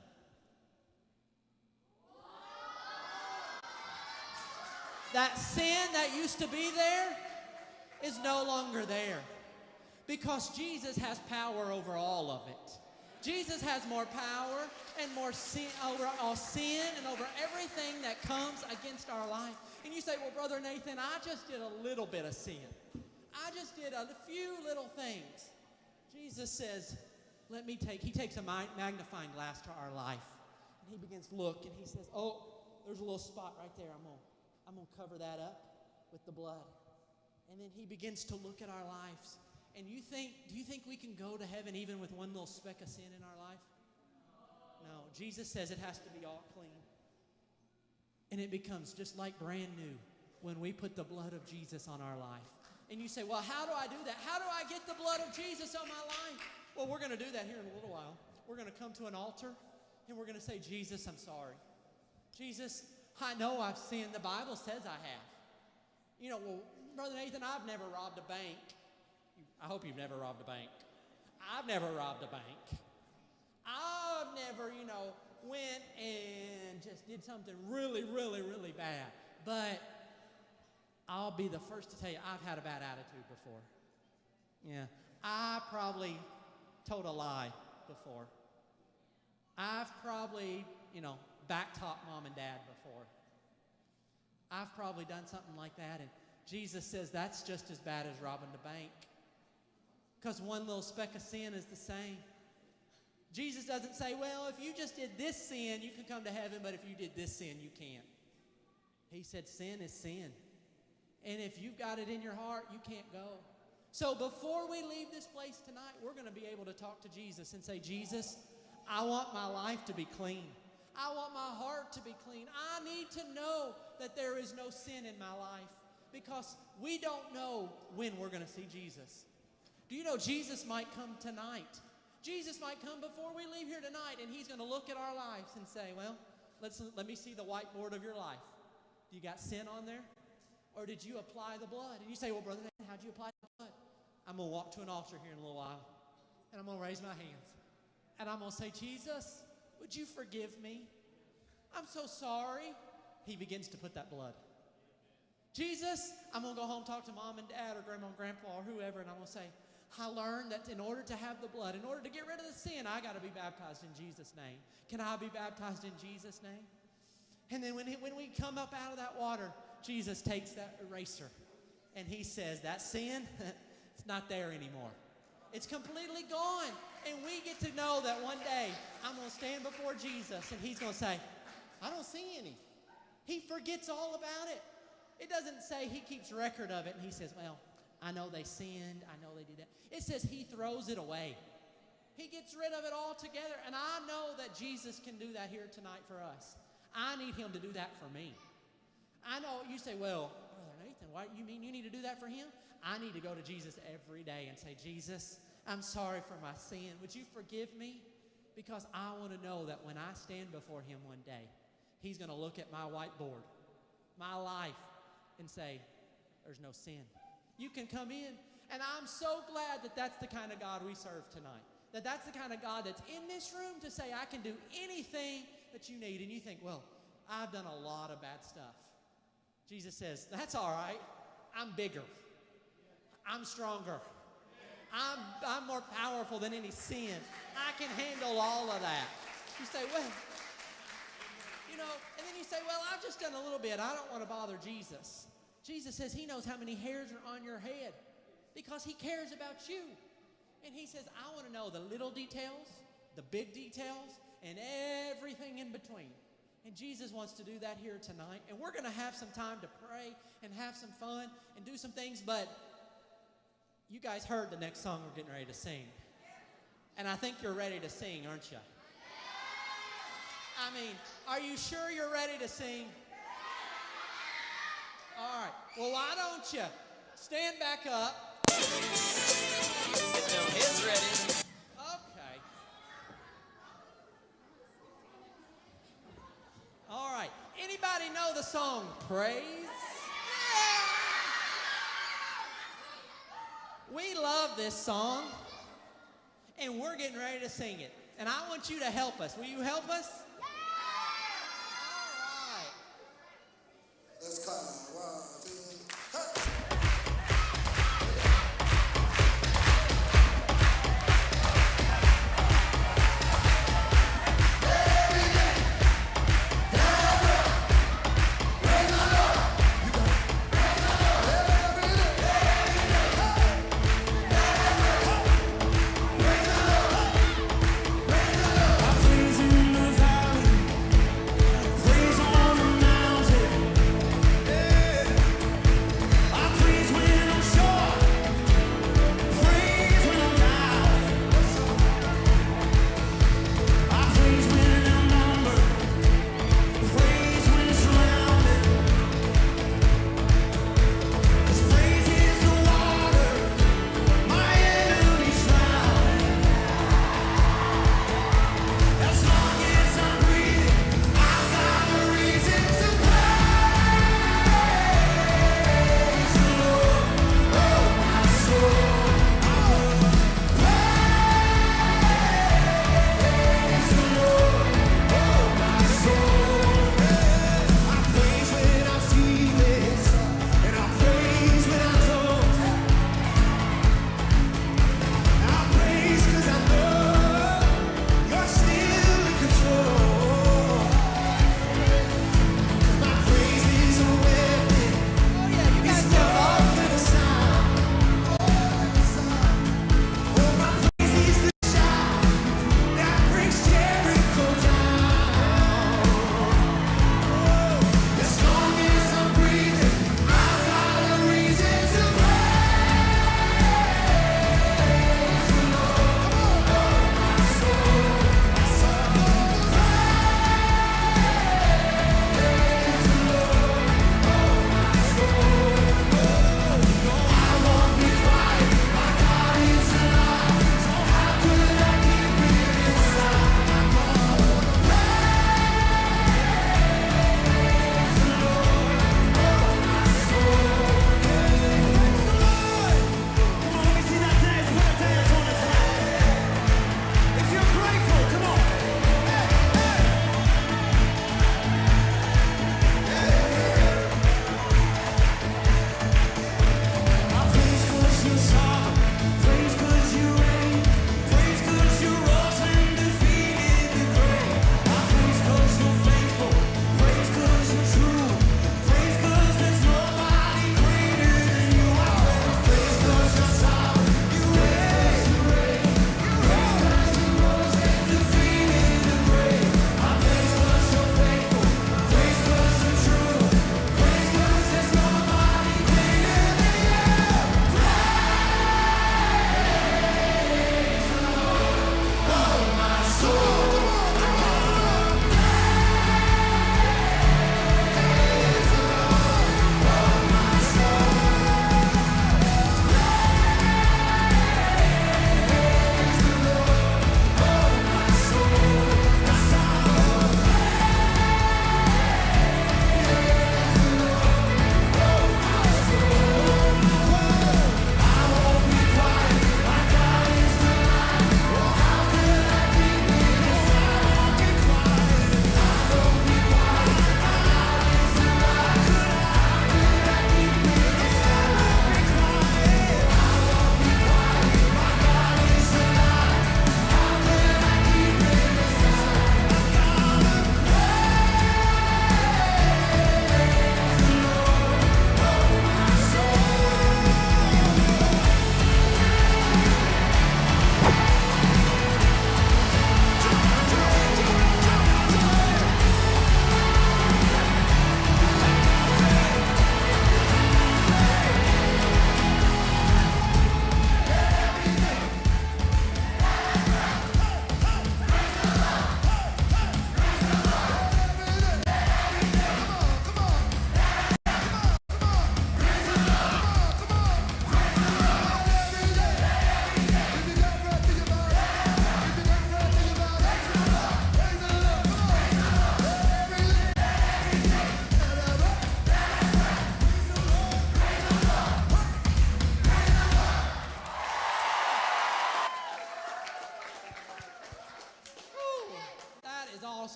that sin that used to be there is no longer there. Because Jesus has power over all of it. Jesus has more power and more sin over all sin and over everything that comes against our life. And you say, well, Brother Nathan, I just did a little bit of sin. I just did a few little things. Jesus says, he takes a magnifying glass to our life. And he begins to look and he says, oh, there's a little spot right there. I'm going to cover that up with the blood. And then he begins to look at our lives. And do you think we can go to heaven even with one little speck of sin in our life? No. Jesus says it has to be all clean. And it becomes just like brand new when we put the blood of Jesus on our life. And you say, well, how do I do that? How do I get the blood of Jesus on my life? Well, we're going to do that here in a little while. We're going to come to an altar and we're going to say, Jesus, I'm sorry. Jesus, I know I've sinned. The Bible says I have. You know, well, Brother Nathan, I've never robbed a bank. I hope you've never robbed a bank. I've never robbed a bank. I've never, went and just did something really, really, really bad. But I'll be the first to tell you, I've had a bad attitude before. Yeah. I probably told a lie before. I've probably, backtalked mom and dad before. I've probably done something like that. And Jesus says that's just as bad as robbing the bank. Because one little speck of sin is the same. Jesus doesn't say, well, if you just did this sin, you can come to heaven, but if you did this sin, you can't. He said sin is sin. And if you've got it in your heart, you can't go. So before we leave this place tonight, we're going to be able to talk to Jesus and say, Jesus, I want my life to be clean. I want my heart to be clean. I need to know that there is no sin in my life because we don't know when we're going to see Jesus. Do you know Jesus might come tonight? Jesus might come before we leave here tonight, and he's going to look at our lives and say, well, let me see the whiteboard of your life. Do you got sin on there? Or did you apply the blood? And you say, well, Brother Nathan, how'd you apply the blood? I'm going to walk to an altar here in a little while, and I'm going to raise my hands. And I'm going to say, Jesus, would you forgive me? I'm so sorry. He begins to put that blood. Jesus, I'm going to go home, talk to mom and dad or grandma and grandpa or whoever, and I'm going to say, I learned that in order to have the blood, in order to get rid of the sin, I got to be baptized in Jesus' name. Can I be baptized in Jesus' name? And then when we come up out of that water, Jesus takes that eraser and he says, that sin, it's not there anymore. It's completely gone. And we get to know that one day I'm going to stand before Jesus and he's going to say, I don't see any. He forgets all about it. It doesn't say he keeps record of it and he says, well, I know they sinned. I know they did that. It says he throws it away. He gets rid of it altogether. And I know that Jesus can do that here tonight for us. I need him to do that for me. I know you say, well, Brother Nathan, what you mean you need to do that for him? I need to go to Jesus every day and say, Jesus, I'm sorry for my sin. Would you forgive me? Because I want to know that when I stand before him one day, he's going to look at my whiteboard, my life, and say, there's no sin. You can come in. And I'm so glad that that's the kind of God we serve tonight. That's the kind of God that's in this room to say, I can do anything that you need. And you think, well, I've done a lot of bad stuff. Jesus says, that's all right. I'm bigger. I'm stronger. I'm more powerful than any sin. I can handle all of that. You say, well, and then you say, well, I've just done a little bit. I don't want to bother Jesus. Jesus says he knows how many hairs are on your head because he cares about you. And he says, I want to know the little details, the big details, and everything in between. And Jesus wants to do that here tonight. And we're going to have some time to pray and have some fun and do some things. But you guys heard the next song we're getting ready to sing. And I think you're ready to sing, aren't you? I mean, are you sure you're ready to sing? All right. Well, why don't you stand back up? He's ready. Okay. All right. Anybody know the song Praise? Yeah. We love this song, and we're getting ready to sing it. And I want you to help us. Will you help us? All right. Let's clap. 1, 2, hey. Praise in the valley.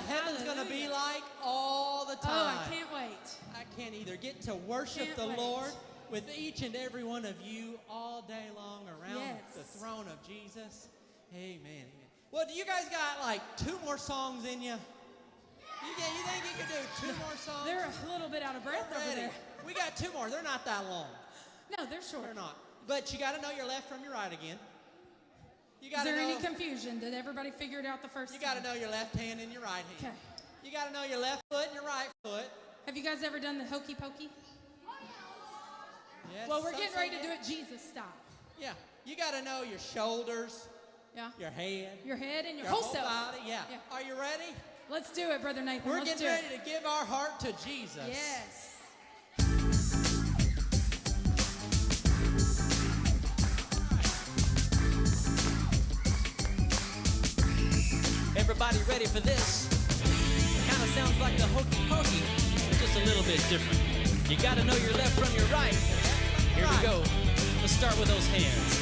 heaven's going to be like all the Oh, time. I can't wait. I can't either get to worship Can't the wait. Lord with each and every one of you all day long around Yes. the throne of Jesus. Amen. Amen. Well, do you guys got like 2 more songs in you? You think you can do 2 more songs? They're a little bit out of breath over Ready. there. We got 2 more. They're not that long. No, they're short. They're not. But you got to know your left from your right again. You got Is to there know. any confusion? Did everybody figure it out the first You time? got to know your left hand and your right hand. Okay. You got to know your left foot and your right foot. Have you guys ever done the hokey pokey? Yes, Well, we're some getting say ready to do yes. it Jesus style. Yeah. You got to know your shoulders, Yeah. your head, Your head and your your whole whole self. body. Yeah. Yeah. Are you ready? Let's do it, Brother Nathan. We're Let's getting do ready it. to give our heart to Jesus. Yes. Everybody ready for this? Kind of sounds like the hokey pokey, but just a little bit different. You gotta know your left from your right. Here we go. Let's start with those hands.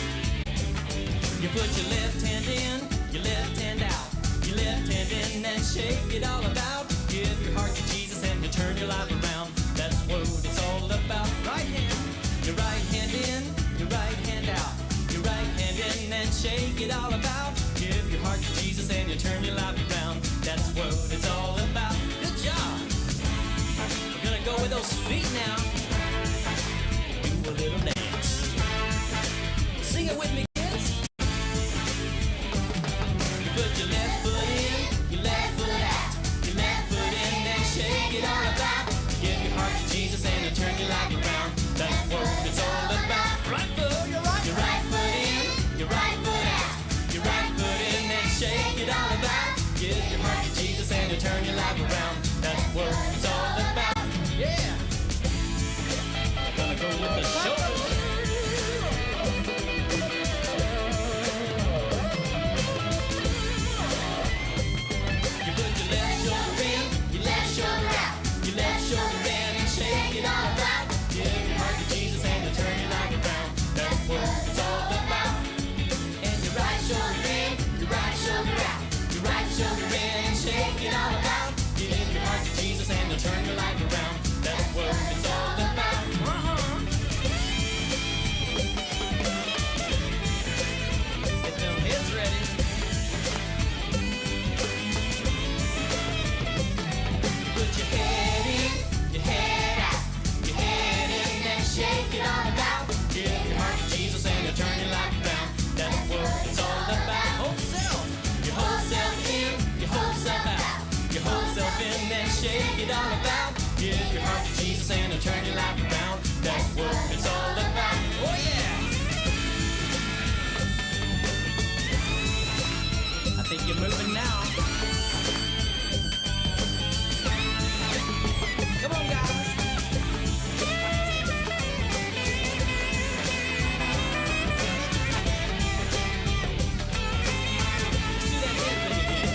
You put your left hand in, your left hand out. Your left hand in and shake it all about. Give your heart to Jesus and you turn your life around. That's what it's all about. Right hand, your right hand in, your right hand out. Your right hand in and shake it all about. Give your heart to Jesus and you turn your life around. That's what it's all about. Good job. We're gonna go with those feet now. Do a little dance. Sing it with me, kids. You put your left foot in, your left foot out. Your left foot in and shake it all about. Give your heart to Jesus and you turn your life around. That's what it's all about. Right foot, your right foot in, your right foot out. Your right foot in and shake it all about. Give your heart to Jesus and you turn your life around. That's what it's all about. Yeah. Gonna go with the shoulders. You put your left shoulder in, your left shoulder out. Your left shoulder in and shake it all about. Give your heart to Jesus and you turn your life around. That's what it's all about. And your right shoulder in, your right shoulder out. Your right shoulder in and shake it all about. Give your heart to Jesus and you'll turn your life around. That's what it's all about. Get them heads ready. Put your head in, your head out. Your head in and shake it all about. Give your heart to Jesus and you'll turn your life around. That's what it's all about. Whole self. Your whole self in, your whole self out. Your whole self in and shake it all about. Give your heart to Jesus and you'll turn your life around. That's what it's all about. Oh yeah! I think you're moving now. Come on, guys. Do that head thing again.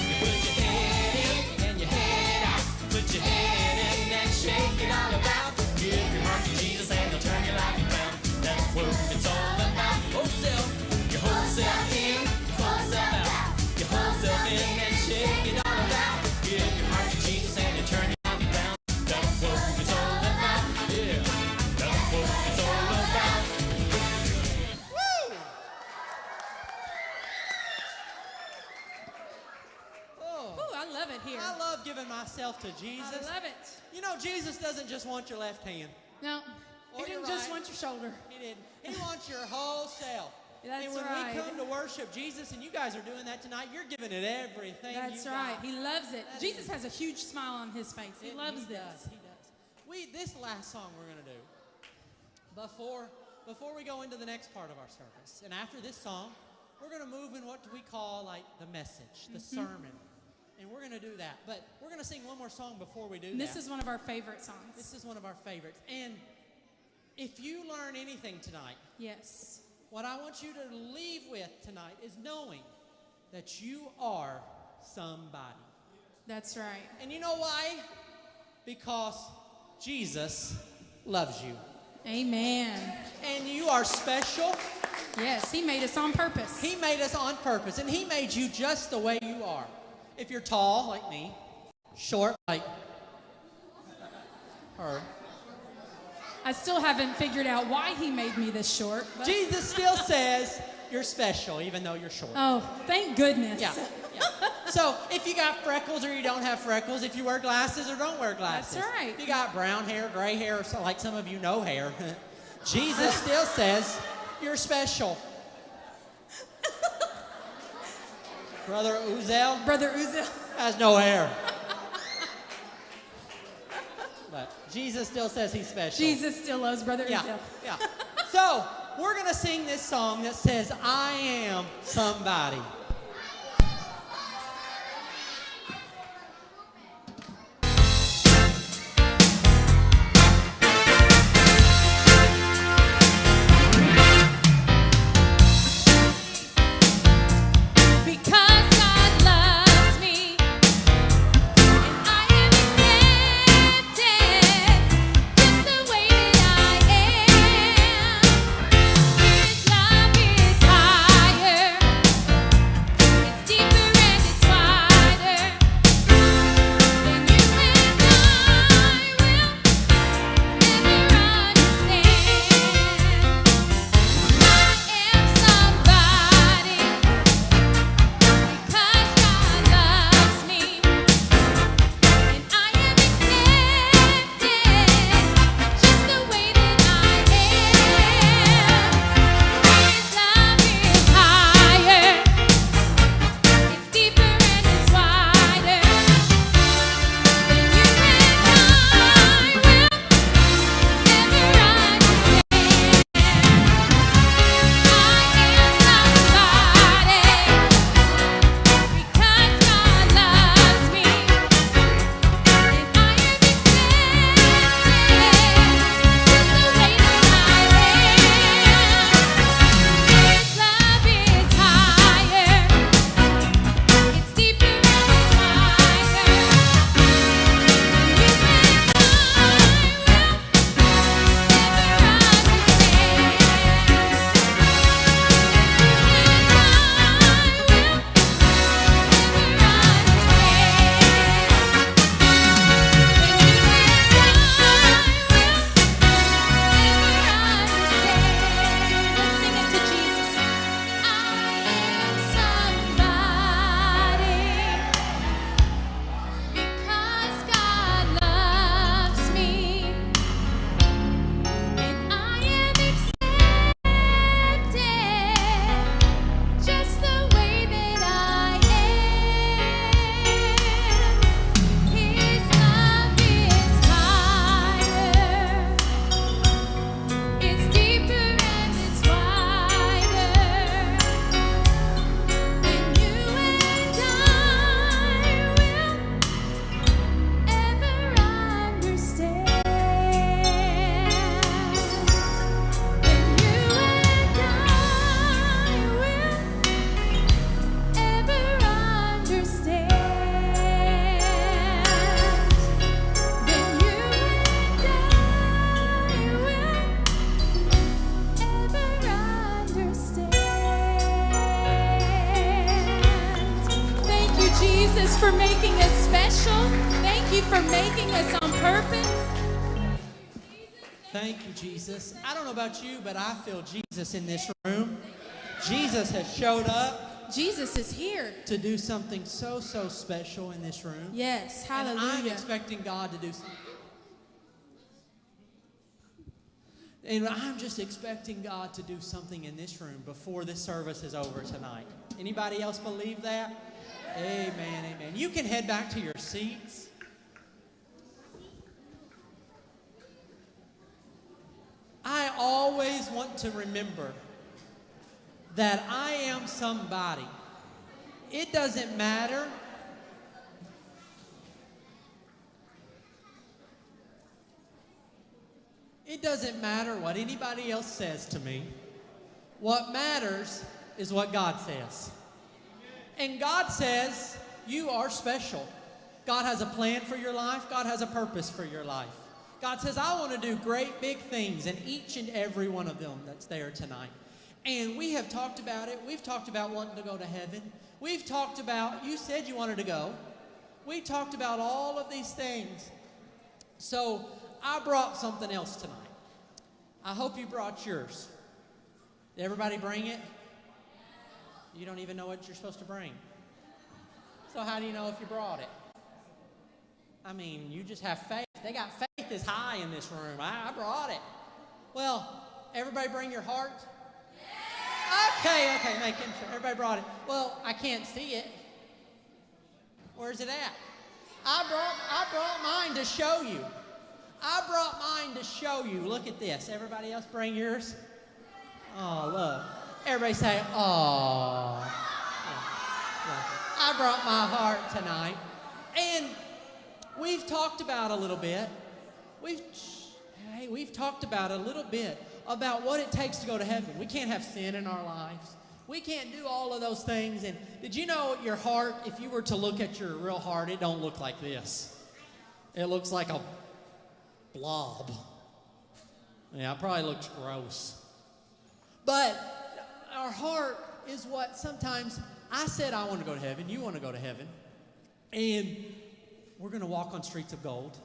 You put your head in and your head out. Put your head in and shake it all about. Give your heart to Jesus and you'll turn your life around. That's what it's all about. Whole self, your whole self in, your whole self out. Your whole self in and shake it all about. Give your heart to Jesus and you'll turn your life around. That's what it's all about. Yeah, that's what it's all about. Oh, Ooh, I love it here. I love giving myself to Jesus. I love it. You know, Jesus doesn't just want your left hand. No, he Or your didn't just right. want your shoulder. He didn't. He wants your whole self. That's and when right. we come to worship Jesus, and you guys are doing that tonight, you're giving it everything. That's you right. got. He loves it. That Jesus is- has a huge smile on his face. He loves this. Does, he does. This last song we're gonna do before we go into the next part of our service, and after this song, we're gonna move in what we call like the message, the sermon, and we're gonna do that. But we're gonna sing one more song before we do And that. this is one of our favorite songs. This is one of our favorites, and if you learn anything tonight, Yes. what I want you to leave with tonight is knowing that you are somebody. That's right. And you know why? Because Jesus loves you. Amen. And you are special. Yes, he made us on purpose. He made us on purpose, and he made you just the way you are. If you're tall, like me, short, like her, I still haven't figured out why he made me this short. But... Jesus still says you're special, even though you're short. Oh, thank goodness. Yeah. So if you got freckles or you don't have freckles, if you wear glasses or don't wear glasses. That's right. If you got brown hair, gray hair, or so like some of you no hair, Jesus still says you're special. Brother Uzel Brother Uzel. has no hair. But Jesus still says he's special. Jesus still loves Brother Yeah, Uzel. yeah. So we're going to sing this song that says, I am somebody. Because God loves me, and I am accepted just the way that I am. His love is higher, it's deeper and it's wider than you and I will ever understand. I am somebody. Because God loves me, and I am accepted just the way that I am. His love is higher, it's deeper and it's wider than you and I will ever understand. I am somebody. Because God loves me, and I am Jesus, for making us special. Thank you for making us on purpose. Thank you, Jesus. I don't know about you, but I feel Jesus in this room. Jesus has showed up Jesus is here. to do something so, so special in this room. Yes, And I'm hallelujah. expecting God to do something. And I'm just expecting God to do something in this room before this service is over tonight. Anybody else believe that? Amen, amen. You can head back to your seats. I always want to remember that I am somebody. It doesn't matter. It doesn't matter what anybody else says to me. What matters is what God says. And God says you are special. God has a plan for your life. God has a purpose for your life. God says, I want to do great big things in each and every one of them that's there tonight. And we have talked about it. We've talked about wanting to go to heaven. We've talked about, you said you wanted to go. We talked about all of these things. So I brought something else tonight. I hope you brought yours. Did everybody bring it? You don't even know what you're supposed to bring. So how do you know if you brought it? I mean, you just have faith. They got faith is high in this room. I brought it. Well, everybody bring your heart? Okay, making sure. Everybody brought it. Well, I can't see it. Where's it at? I brought mine to show you. I brought mine to show you. Look at this. Everybody else bring yours? Oh, look. Everybody say, oh. I brought my heart tonight. And we've talked about a little bit. We've talked about a little bit about what it takes to go to heaven. We can't have sin in our lives. We can't do all of those things. And did you know your heart, if you were to look at your real heart, it don't look like this. It looks like a blob. Yeah, it probably looks gross. But our heart is what sometimes, I said I want to go to heaven, you want to go to heaven, and we're going to walk on streets of gold.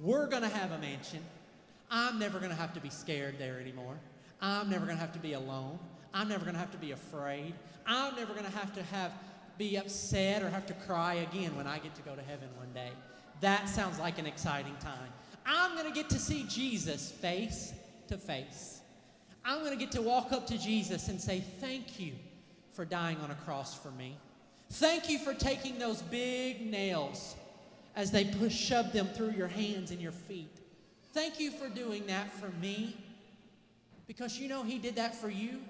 We're going to have a mansion. I'm never going to have to be scared there anymore. I'm never going to have to be alone. I'm never going to have to be afraid. I'm never going to have be upset or have to cry again when I get to go to heaven one day. That sounds like an exciting time. I'm going to get to see Jesus face to face. I'm going to get to walk up to Jesus and say, thank you for dying on a cross for me. Thank you for taking those big nails as they shove them through your hands and your feet. Thank you for doing that for me. Because you know He did that for you.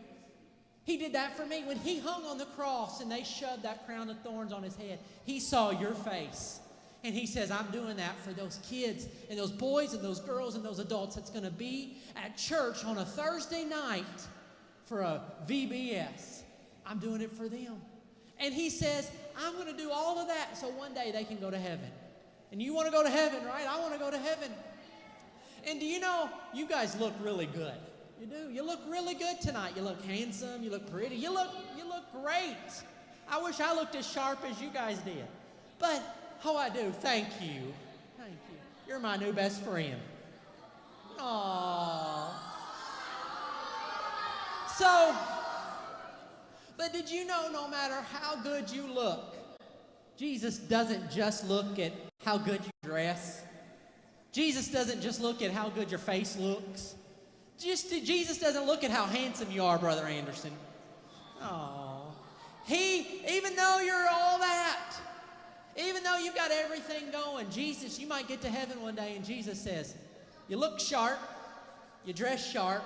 He did that for me. When He hung on the cross and they shoved that crown of thorns on His head, He saw your face. And He says, I'm doing that for those kids and those boys and those girls and those adults that's going to be at church on a Thursday night for a VBS. I'm doing it for them. And He says, I'm going to do all of that so one day they can go to heaven. And you want to go to heaven, right? I want to go to heaven. And do you know, you guys look really good. You do. You look really good tonight. You look handsome. You look pretty. You look great. I wish I looked as sharp as you guys did. But, I do. Thank you. Thank you. You're my new best friend. Aww. So, but did you know no matter how good you look, Jesus doesn't just look at how good you dress. Jesus doesn't just look at how good your face looks. Jesus doesn't look at how handsome you are, Brother Anderson. Oh, even though you're all that, even though you've got everything going, Jesus, you might get to heaven one day and Jesus says, you look sharp, you dress sharp,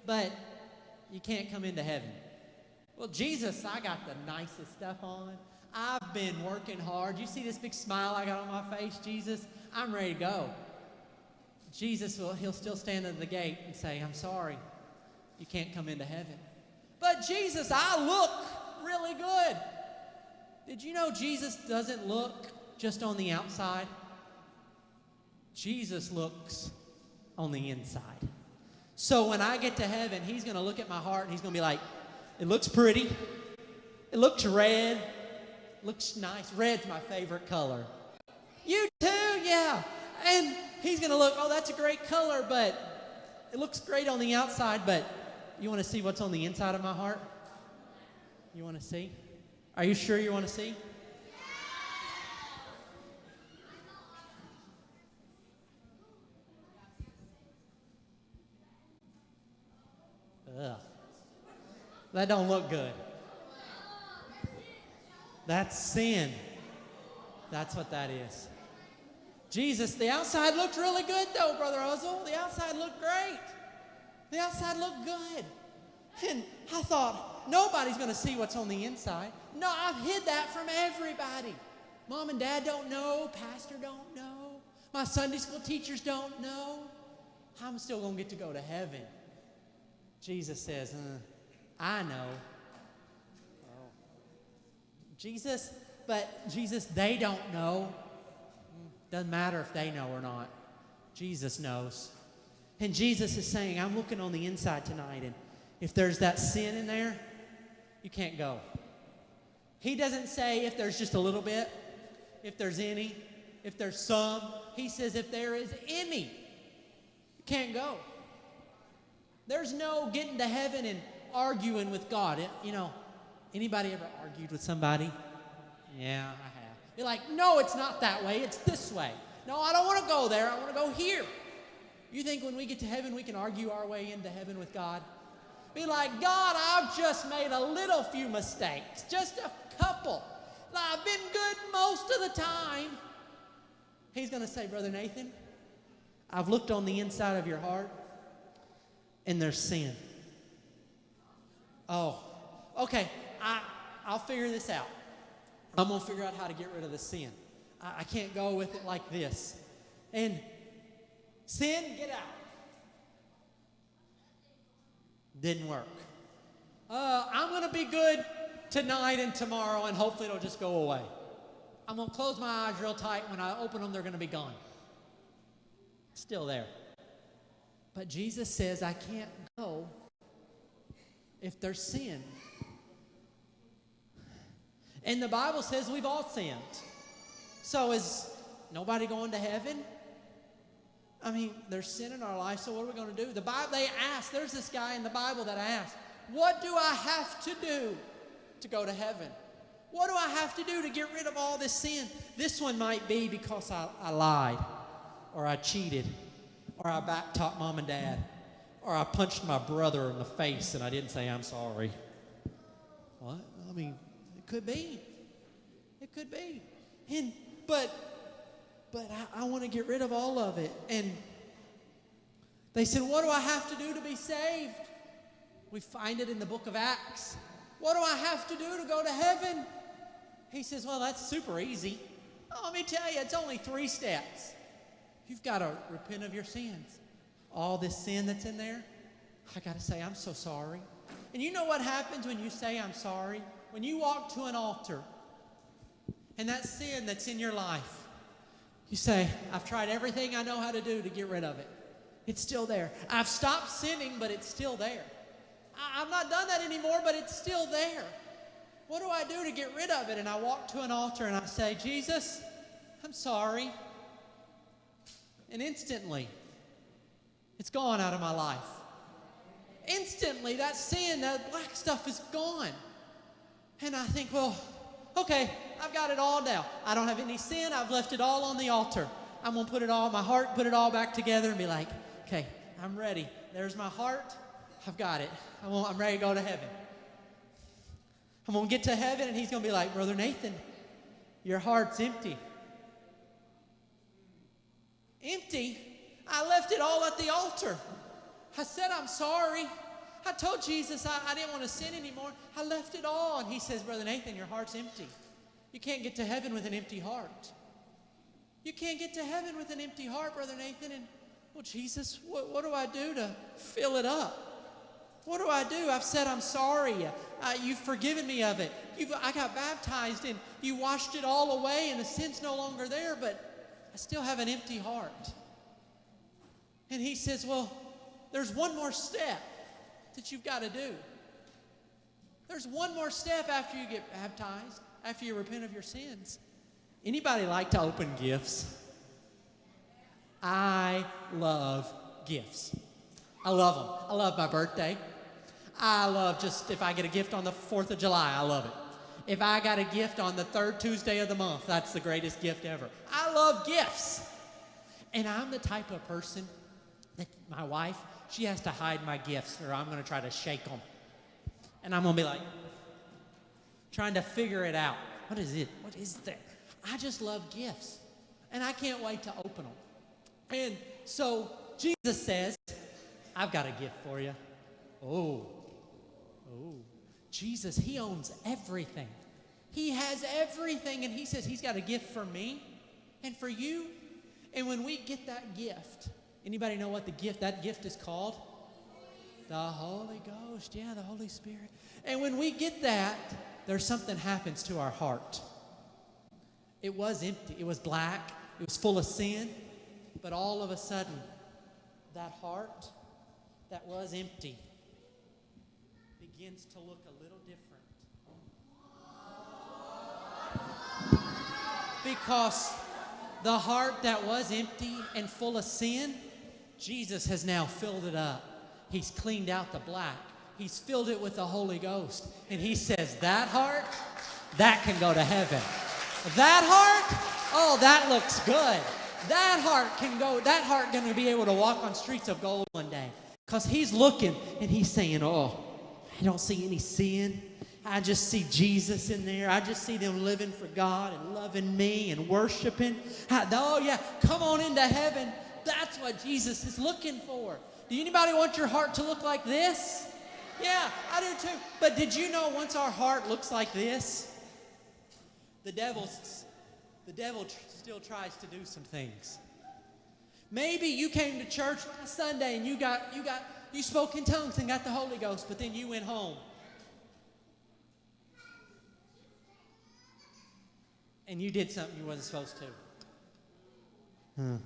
but you can't come into heaven. Well, Jesus, I got the nicest stuff on. I've been working hard. You see this big smile I got on my face, Jesus? I'm ready to go. Jesus, He'll still stand at the gate and say, I'm sorry, you can't come into heaven. But Jesus, I look really good. Did you know Jesus doesn't look just on the outside? Jesus looks on the inside. So when I get to heaven, He's going to look at my heart and He's going to be like, it looks pretty. It looks red. Looks nice. Red's my favorite color. You too? Yeah. And He's going to look, oh, that's a great color, but it looks great on the outside, but you want to see what's on the inside of my heart? You want to see? Are you sure you want to see? Ugh. That don't look good. That's sin. That's what that is. Jesus, the outside looked really good though, Brother Ozil. The outside looked great. The outside looked good. And I thought, nobody's going to see what's on the inside. No, I've hid that from everybody. Mom and Dad don't know. Pastor don't know. My Sunday school teachers don't know. I'm still going to get to go to heaven. Jesus says, I know. Oh. Jesus, they don't know. Doesn't matter if they know or not. Jesus knows. And Jesus is saying, I'm looking on the inside tonight, and if there's that sin in there, you can't go. He doesn't say if there's just a little bit, if there's any, if there's some. He says if there is any, you can't go. There's no getting to heaven and arguing with God. You know, anybody ever argued with somebody? Yeah, I have. You're like, no, it's not that way. It's this way. No, I don't want to go there. I want to go here. You think when we get to heaven, we can argue our way into heaven with God? Be like, God, I've just made a little few mistakes. Just a couple. I've been good most of the time. He's going to say, Brother Nathan, I've looked on the inside of your heart, and there's sin. Oh, okay, I'll figure this out. I'm going to figure out how to get rid of the sin. I can't go with it like this. And sin, get out. Didn't work. I'm going to be good tonight and tomorrow, and hopefully it'll just go away. I'm going to close my eyes real tight. When I open them, they're going to be gone. Still there. But Jesus says I can't go if there's sin. And the Bible says we've all sinned. So is nobody going to heaven? I mean, there's sin in our life, so what are we going to do? They asked, there's this guy in the Bible that asked, what do I have to do to go to heaven? What do I have to do to get rid of all this sin? This one might be because I lied, or I cheated, or I backtalked mom and dad, or I punched my brother in the face and I didn't say I'm sorry. What? I mean, it could be. It could be. But I want to get rid of all of it. And they said, what do I have to do to be saved? We find it in the book of Acts. What do I have to do to go to heaven? He says, well, that's super easy. Oh, let me tell you, it's only 3 steps. You've got to repent of your sins. All this sin that's in there, I got to say, I'm so sorry. And you know what happens when you say, I'm sorry? When you walk to an altar, and that sin that's in your life, you say, I've tried everything I know how to do to get rid of it. It's still there. I've stopped sinning, but it's still there. I've not done that anymore, but it's still there. What do I do to get rid of it? And I walk to an altar and I say, Jesus, I'm sorry. And instantly, it's gone out of my life. Instantly, that sin, that black stuff is gone. And I think, well, okay, I've got it all now. I don't have any sin. I've left it all on the altar. I'm going to put it all in my heart, put it all back together and be like, okay, I'm ready. There's my heart. I've got it. I'm ready to go to heaven. I'm going to get to heaven and he's going to be like, Brother Nathan, your heart's empty. Empty? I left it all at the altar. I said, I'm sorry. I told Jesus I didn't want to sin anymore. I left it all. And he says, Brother Nathan, your heart's empty. You can't get to heaven with an empty heart. You can't get to heaven with an empty heart, Brother Nathan. And, well, Jesus, what do I do to fill it up? What do I do? I've said I'm sorry. You've forgiven me of it. I got baptized and you washed it all away and the sin's no longer there, but I still have an empty heart. And he says, well, there's one more step that you've got to do. There's one more step after you get baptized, after you repent of your sins. Anybody like to open gifts? I love gifts. I love them. I love my birthday. I love just if I get a gift on the 4th of July, I love it. If I got a gift on the 3rd Tuesday of the month, that's the greatest gift ever. I love gifts. And I'm the type of person that my wife, she has to hide my gifts or I'm going to try to shake them. And I'm going to be like, trying to figure it out. What is it? What is there? I just love gifts. And I can't wait to open them. And so Jesus says, I've got a gift for you. Oh. Jesus, he owns everything. He has everything. And he says he's got a gift for me and for you. And when we get that gift, anybody know what that gift is called? The Holy Ghost. Yeah, the Holy Spirit. And when we get that, there's something happens to our heart. It was empty. It was black. It was full of sin. But all of a sudden, that heart that was empty begins to look a little different. Because the heart that was empty and full of sin, Jesus has now filled it up. He's cleaned out the black. He's filled it with the Holy Ghost. And he says, that heart, that can go to heaven. That heart, oh, that looks good. That heart going to be able to walk on streets of gold one day. Because he's looking and he's saying, oh, I don't see any sin. I just see Jesus in there. I just see them living for God and loving me and worshiping. Oh, yeah, come on into heaven. That's what Jesus is looking for. Do anybody want your heart to look like this? Yeah, I do too. But did you know once our heart looks like this, the devil still tries to do some things. Maybe you came to church last Sunday and you spoke in tongues and got the Holy Ghost, but then you went home. And you did something you wasn't supposed to.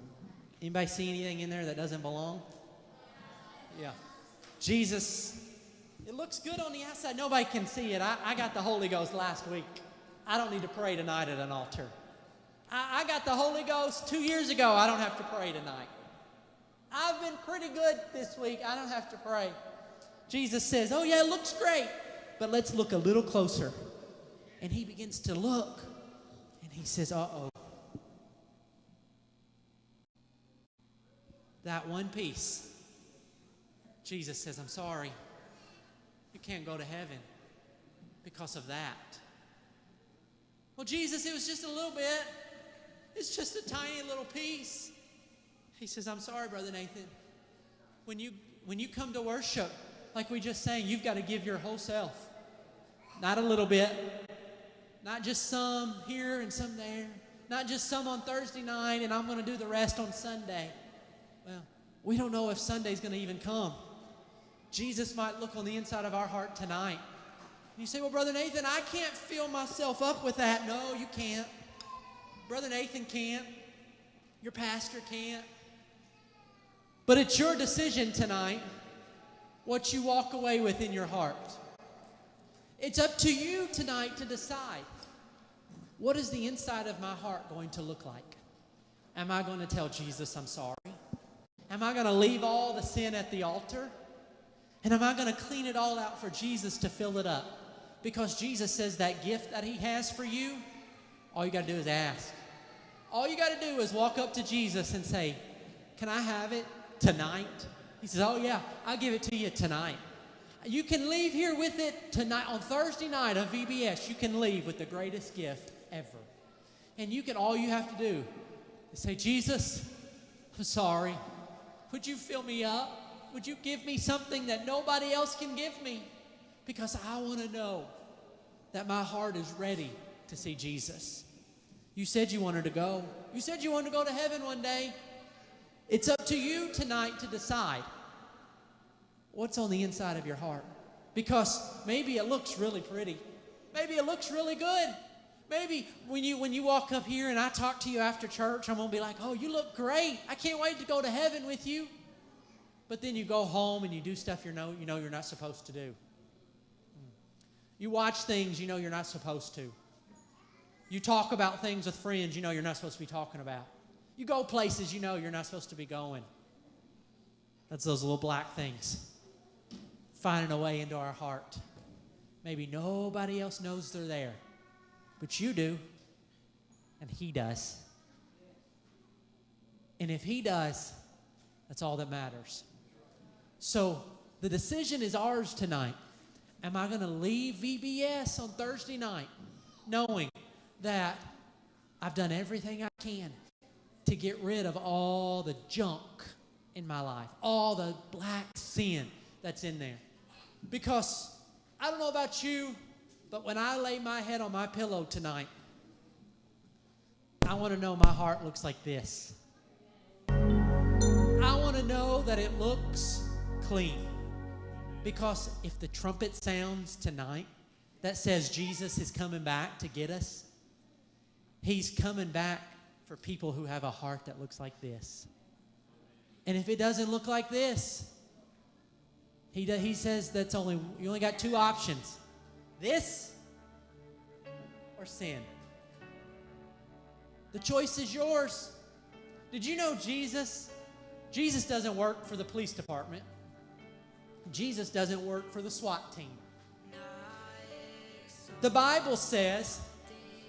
Anybody see anything in there that doesn't belong? Yeah. Jesus, it looks good on the outside. Nobody can see it. I got the Holy Ghost last week. I don't need to pray tonight at an altar. I got the Holy Ghost 2 years ago. I don't have to pray tonight. I've been pretty good this week. I don't have to pray. Jesus says, oh yeah, it looks great, but let's look a little closer. And he begins to look. He says, uh-oh. That one piece. Jesus says, I'm sorry. You can't go to heaven because of that. Well, Jesus, it was just a little bit. It's just a tiny little piece. He says, I'm sorry, Brother Nathan. When you come to worship, like we just sang, you've got to give your whole self. Not a little bit. Not just some here and some there. Not just some on Thursday night and I'm going to do the rest on Sunday. Well, we don't know if Sunday's going to even come. Jesus might look on the inside of our heart tonight. You say, well, Brother Nathan, I can't fill myself up with that. No, you can't. Brother Nathan can't. Your pastor can't. But it's your decision tonight what you walk away with in your heart. It's up to you tonight to decide, what is the inside of my heart going to look like? Am I going to tell Jesus I'm sorry? Am I going to leave all the sin at the altar? And am I going to clean it all out for Jesus to fill it up? Because Jesus says that gift that he has for you, all you got to do is ask. All you got to do is walk up to Jesus and say, can I have it tonight? He says, oh yeah, I'll give it to you tonight. You can leave here with it tonight. On Thursday night on VBS, you can leave with the greatest gift ever. And all you have to do is say, Jesus, I'm sorry. Would you fill me up? Would you give me something that nobody else can give me? Because I want to know that my heart is ready to see Jesus. You said you wanted to go. You said you wanted to go to heaven one day. It's up to you tonight to decide what's on the inside of your heart. Because maybe it looks really pretty. Maybe it looks really good. Maybe when you walk up here and I talk to you after church, I'm going to be like, oh, you look great. I can't wait to go to heaven with you. But then you go home and you do stuff you know you're not supposed to do. You watch things you know you're not supposed to. You talk about things with friends you know you're not supposed to be talking about. You go places you know you're not supposed to be going. That's those little black things finding a way into our heart. Maybe nobody else knows they're there, but you do, and he does. And if he does, that's all that matters. So the decision is ours tonight. Am I going to leave VBS on Thursday night knowing that I've done everything I can to get rid of all the junk in my life, all the black sin that's in there? Because I don't know about you, but when I lay my head on my pillow tonight, I want to know my heart looks like this. I want to know that it looks clean. Because if the trumpet sounds tonight that says Jesus is coming back to get us, he's coming back for people who have a heart that looks like this. And if it doesn't look like this, he says you only got two options. This or sin. The choice is yours. Did you know Jesus doesn't work for the police department? Jesus doesn't work for the SWAT team. The Bible says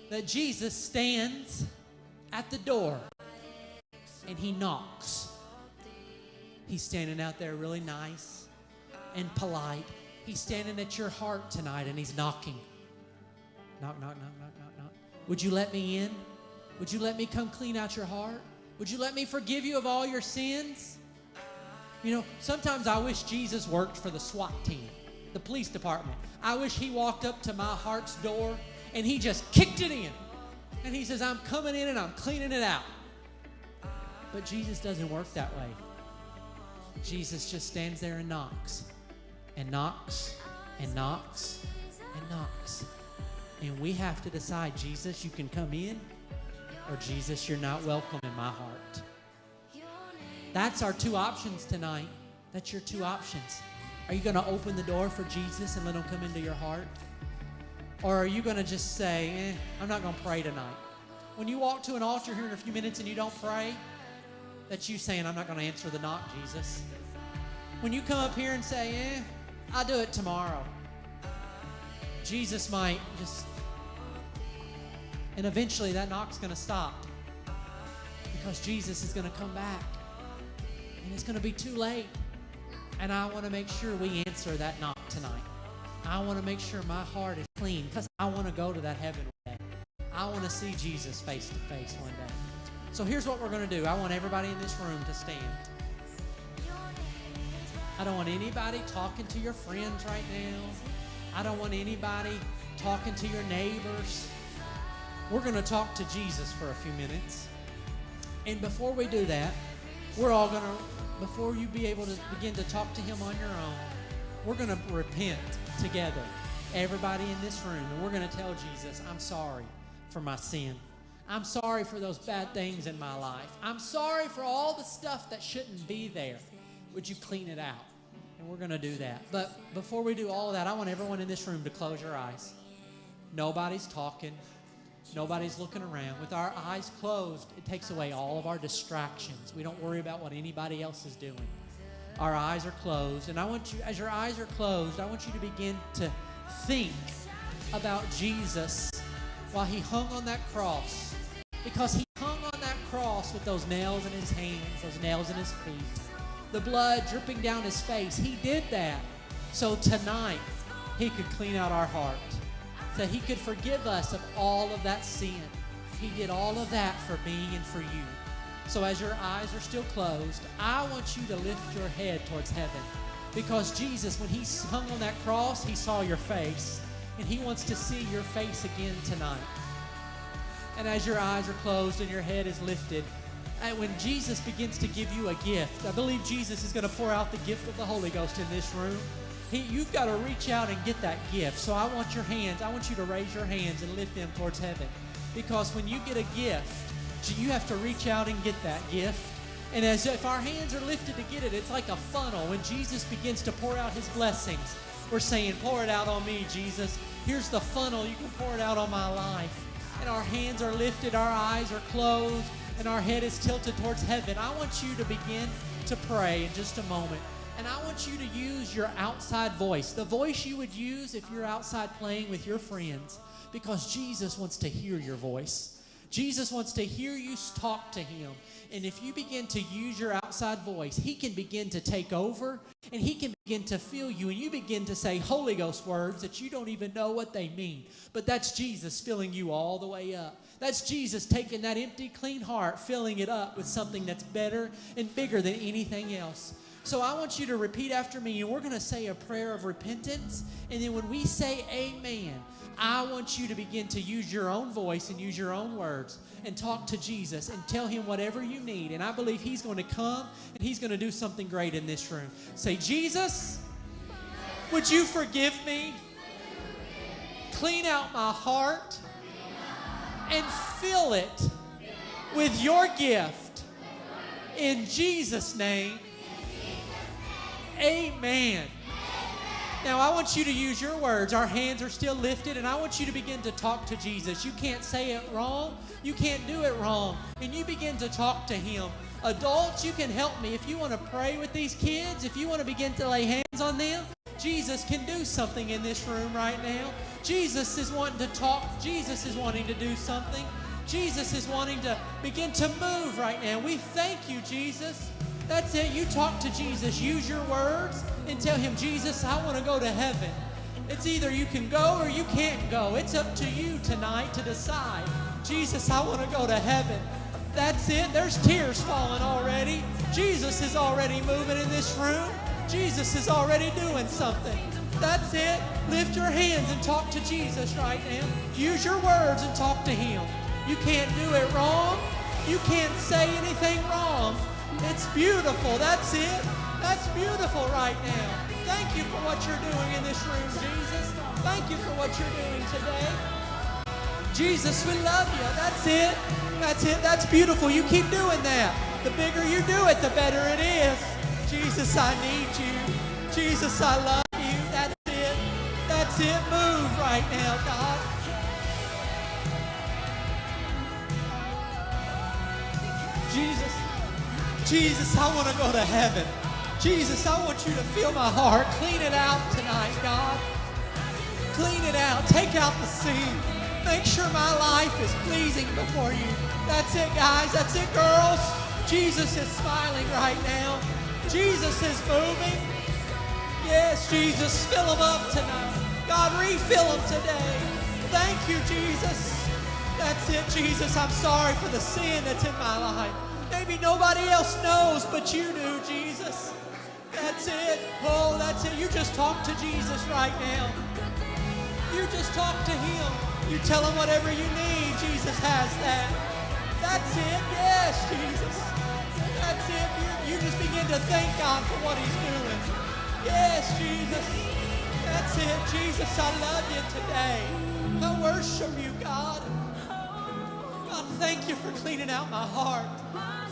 that Jesus stands at the door and he knocks. He's standing out there really nice and polite. He's standing at your heart tonight and he's knocking. Knock, knock, knock, knock, knock, knock. Would you let me in? Would you let me come clean out your heart? Would you let me forgive you of all your sins? You know, sometimes I wish Jesus worked for the SWAT team, the police department. I wish he walked up to my heart's door and he just kicked it in. And he says, I'm coming in and I'm cleaning it out. But Jesus doesn't work that way. Jesus just stands there and knocks and knocks and knocks and knocks. And we have to decide, Jesus, you can come in, or Jesus, you're not welcome in my heart. That's our two options tonight. That's your two options. Are you going to open the door for Jesus and let him come into your heart? Or are you going to just say, I'm not going to pray tonight? When you walk to an altar here in a few minutes and you don't pray, that's you saying, I'm not going to answer the knock, Jesus. When you come up here and say, I'll do it tomorrow, Jesus might just, and eventually that knock's going to stop because Jesus is going to come back and it's going to be too late. And I want to make sure we answer that knock tonight. I want to make sure my heart is clean because I want to go to that heaven one day. I want to see Jesus face to face one day. So here's what we're going to do. I want everybody in this room to stand. I don't want anybody talking to your friends right now. I don't want anybody talking to your neighbors. We're going to talk to Jesus for a few minutes. And before we do that, we're all going to, before you be able to begin to talk to him on your own, we're going to repent together, everybody in this room, and we're going to tell Jesus, I'm sorry for my sin. I'm sorry for those bad things in my life. I'm sorry for all the stuff that shouldn't be there. Would you clean it out? And we're going to do that. But before we do all of that, I want everyone in this room to close your eyes. Nobody's talking. Nobody's looking around. With our eyes closed, it takes away all of our distractions. We don't worry about what anybody else is doing. Our eyes are closed. And I want you, as your eyes are closed, I want you to begin to think about Jesus while he hung on that cross. Because he hung on that cross with those nails in his hands, those nails in his feet, the blood dripping down his face. He did that so tonight he could clean out our heart, so he could forgive us of all of that sin. He did all of that for me and for you. So as your eyes are still closed, I want you to lift your head towards heaven, because Jesus, when he hung on that cross, he saw your face, and he wants to see your face again tonight. And as your eyes are closed and your head is lifted, and when Jesus begins to give you a gift, I believe Jesus is going to pour out the gift of the Holy Ghost in this room. You've got to reach out and get that gift. So I want your hands, I want you to raise your hands and lift them towards heaven. Because when you get a gift, you have to reach out and get that gift. And as if our hands are lifted to get it, it's like a funnel. When Jesus begins to pour out his blessings, we're saying, pour it out on me, Jesus. Here's the funnel. You can pour it out on my life. And our hands are lifted, our eyes are closed, and our head is tilted towards heaven. I want you to begin to pray in just a moment. And I want you to use your outside voice, the voice you would use if you're outside playing with your friends, because Jesus wants to hear your voice. Jesus wants to hear you talk to him. And if you begin to use your outside voice, he can begin to take over, and he can begin to fill you, and you begin to say Holy Ghost words that you don't even know what they mean. But that's Jesus filling you all the way up. That's Jesus taking that empty, clean heart, filling it up with something that's better and bigger than anything else. So I want you to repeat after me, and we're going to say a prayer of repentance. And then when we say amen, I want you to begin to use your own voice and use your own words and talk to Jesus and tell him whatever you need. And I believe he's going to come and he's going to do something great in this room. Say, Jesus, would you forgive me? Clean out my heart and fill it with your gift. In Jesus' name, amen. Now, I want you to use your words. Our hands are still lifted, and I want you to begin to talk to Jesus. You can't say it wrong. You can't do it wrong. And you begin to talk to Him. Adults, you can help me. If you want to pray with these kids, if you want to begin to lay hands on them, Jesus can do something in this room right now. Jesus is wanting to talk. Jesus is wanting to do something. Jesus is wanting to begin to move right now. We thank you, Jesus. That's it. You talk to Jesus. Use your words and tell Him, Jesus, I want to go to heaven. It's either you can go or you can't go. It's up to you tonight to decide. Jesus, I want to go to heaven. That's it. There's tears falling already. Jesus is already moving in this room. Jesus is already doing something. That's it. Lift your hands and talk to Jesus right now. Use your words and talk to Him. You can't do it wrong. You can't say anything wrong. It's beautiful. That's it. That's beautiful right now. Thank you for what you're doing in this room, Jesus. Thank you for what you're doing today. Jesus, we love you. That's it. That's it. That's beautiful. You keep doing that. The bigger you do it, the better it is. Jesus, I need you. Jesus, I love you. That's it. That's it. Move right now, God. Jesus, I want to go to heaven. Jesus, I want you to fill my heart. Clean it out tonight, God. Clean it out. Take out the sin. Make sure my life is pleasing before you. That's it, guys. That's it, girls. Jesus is smiling right now. Jesus is moving. Yes, Jesus, fill them up tonight. God, refill them today. Thank you, Jesus. That's it, Jesus. I'm sorry for the sin that's in my life. Maybe nobody else knows, but you do, Jesus. That's it. Oh, that's it. You just talk to Jesus right now. You just talk to Him. You tell Him whatever you need. Jesus has that. That's it. Yes, Jesus. That's it. You just begin to thank God for what He's doing. Yes, Jesus. That's it. Jesus, I love you today. I worship you, God. God, thank you for cleaning out my heart.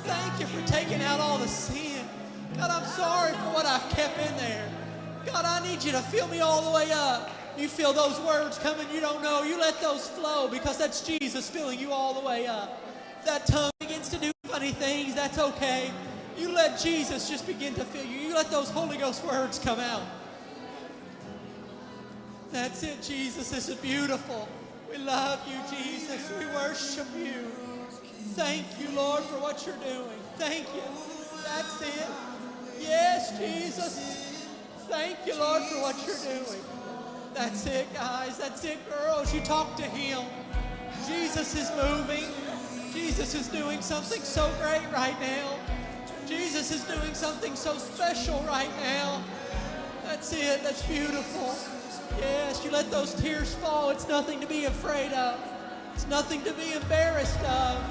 Thank you for taking out all the sin. God, I'm sorry for what I've kept in there. God, I need you to fill me all the way up. You feel those words coming you don't know. You let those flow because that's Jesus filling you all the way up. That tongue begins to do funny things. That's okay. You let Jesus just begin to fill you. You let those Holy Ghost words come out. That's it, Jesus. This is beautiful. We love you, Jesus. We worship you. Thank you, Lord, for what you're doing. Thank you. That's it. Yes, Jesus. Thank you, Lord, for what you're doing. That's it, guys. That's it, girls. You talk to Him. Jesus is moving. Jesus is doing something so great right now. Jesus is doing something so special right now. That's it. That's beautiful. Yes, you let those tears fall. It's nothing to be afraid of. It's nothing to be embarrassed of.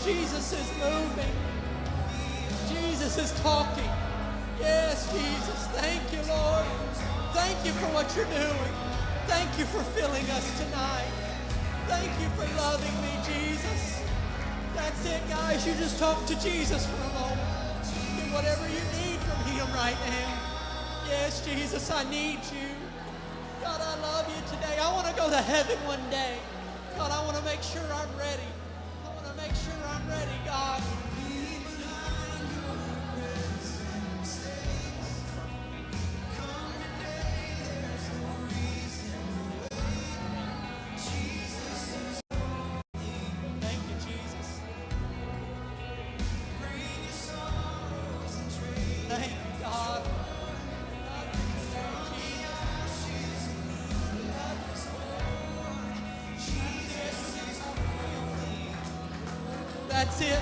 Jesus is moving. Jesus is talking. Yes, Jesus. Thank you, Lord. Thank you for what you're doing. Thank you for filling us tonight. Thank you for loving me, Jesus. That's it, guys. You just talk to Jesus for a moment. Get whatever you need from Him right now. Yes, Jesus, I need you. God, I love you today. I want to go to heaven one day. God, I want to make sure I'm ready. I want to make sure I'm ready, God. Thank you, Jesus. Thank you, God. That's it.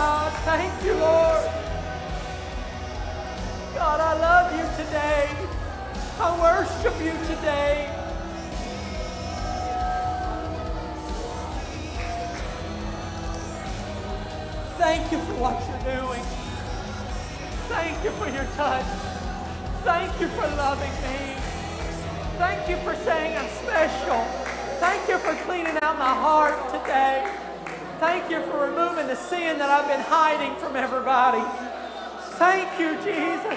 God. Thank you, Lord. God, I love you today. I worship you today. Thank you for what you're doing. Thank you for your touch. Thank you for loving me. Thank you for saying I'm special. Thank you for cleaning out my heart today. Thank you for removing the sin that I've been hiding from everybody. Thank you, Jesus.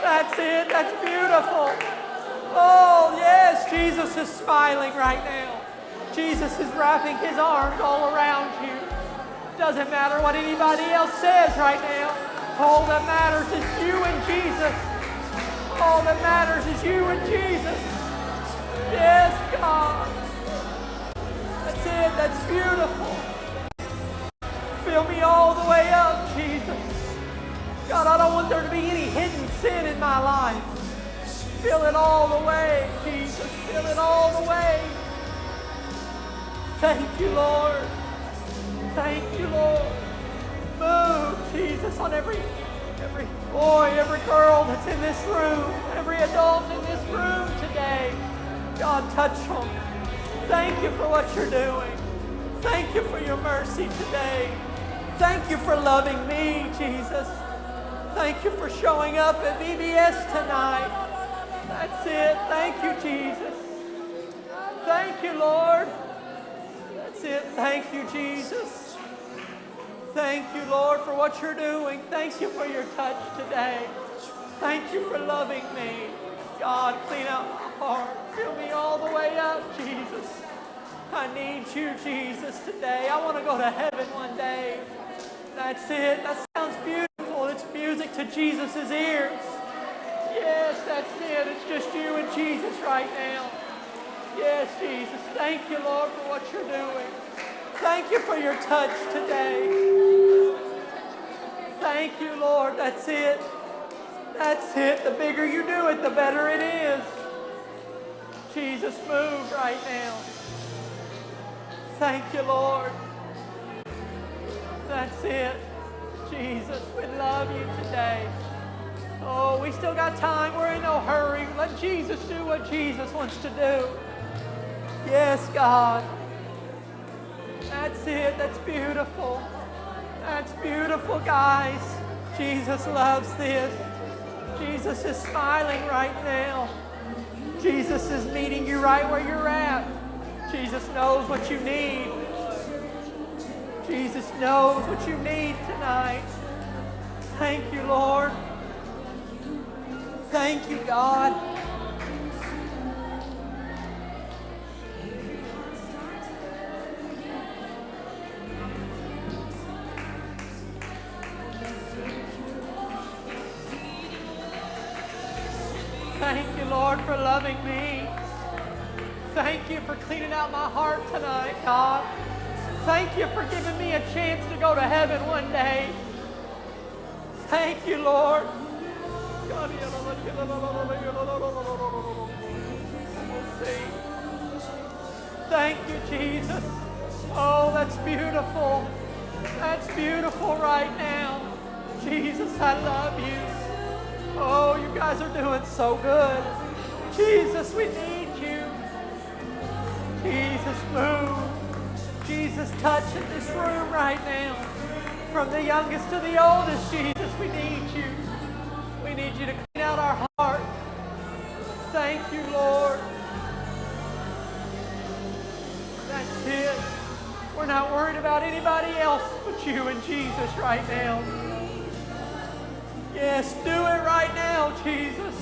That's it. That's beautiful. Oh, yes, Jesus is smiling right now. Jesus is wrapping his arms all around you. Doesn't matter what anybody else says right now. All that matters is you and Jesus. All that matters is you and Jesus. Yes, God. That's it. That's beautiful. Fill me all the way up, Jesus. God, I don't want there to be any hidden sin in my life. Fill it all the way, Jesus. Fill it all the way. Thank you, Lord. Thank you, Lord. Move, Jesus, on every boy, every girl that's in this room, every adult in this room today. God, touch them. Thank you for what you're doing. Thank you for your mercy today. Thank you for loving me, Jesus. Thank you for showing up at VBS tonight. That's it. Thank you, Jesus. Thank you, Lord. That's it. Thank you, Jesus. Thank you, Lord, for what you're doing. Thank you for your touch today. Thank you for loving me. God, clean out my heart. Fill me all the way up, Jesus. I need you, Jesus, today. I want to go to heaven one day. That's it. That sounds beautiful. It's music to Jesus' ears. Yes, that's it. It's just you and Jesus right now. Yes, Jesus. Thank you, Lord, for what you're doing. Thank you for your touch today. Thank you, Lord. That's it. That's it. The bigger you do it, the better it is. Jesus, move right now. Thank you, Lord. That's it. Jesus, we love you today. Oh, we still got time. We're in no hurry. Let Jesus do what Jesus wants to do. Yes, God. That's it. That's beautiful. That's beautiful, guys. Jesus loves this. Jesus is smiling right now. Jesus is meeting you right where you're at. Jesus knows what you need. Jesus knows what you need tonight. Thank you, Lord. Thank you, God. Thank you, Lord, for loving me. Thank you for cleaning out my heart tonight, God. Thank you for giving me a chance to go to heaven one day. Thank you, Lord. Thank you, Jesus. Oh, that's beautiful. That's beautiful right now. Jesus, I love you. Oh, you guys are doing so good. Jesus, we need you. Jesus, move. Jesus, touch in this room right now. From the youngest to the oldest, Jesus, we need you. We need you to clean out our heart. Thank you, Lord. That's it. We're not worried about anybody else but you and Jesus right now. Yes, do it right now, Jesus.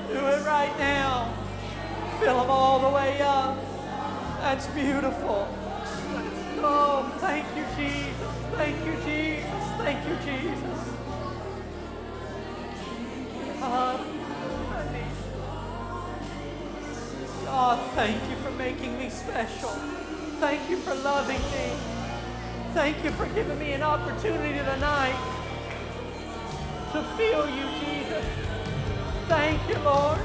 Do it right now. Fill them all the way up. That's beautiful. Oh, thank you, Jesus. Thank you, Jesus. Thank you, Jesus. God, God, thank you for making me special. Thank you for loving me. Thank you for giving me an opportunity tonight to feel you, Jesus. Thank you, Lord.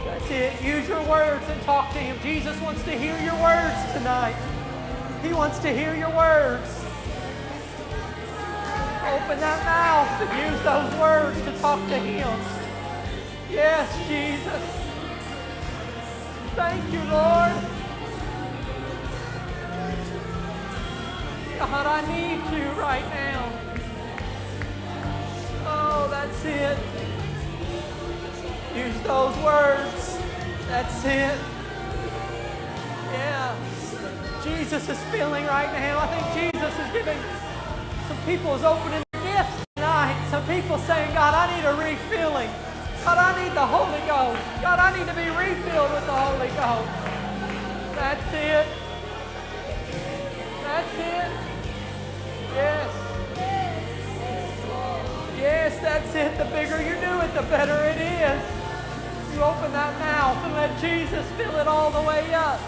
That's it. Use your words and talk to him. Jesus wants to hear your words tonight. He wants to hear your words. Open that mouth and use those words to talk to Him. Yes, Jesus. Thank you, Lord. God, I need you right now. Oh, that's it. Use those words. That's it. Yeah. Jesus is feeling right now. I think Jesus is giving some people is opening their gifts tonight. Some people saying, God, I need a refilling. God, I need the Holy Ghost. God, I need to be refilled with the Holy Ghost. That's it. That's it. Yes. Yes, that's it. The bigger you do it, the better it is. You open that mouth and let Jesus fill it all the way up.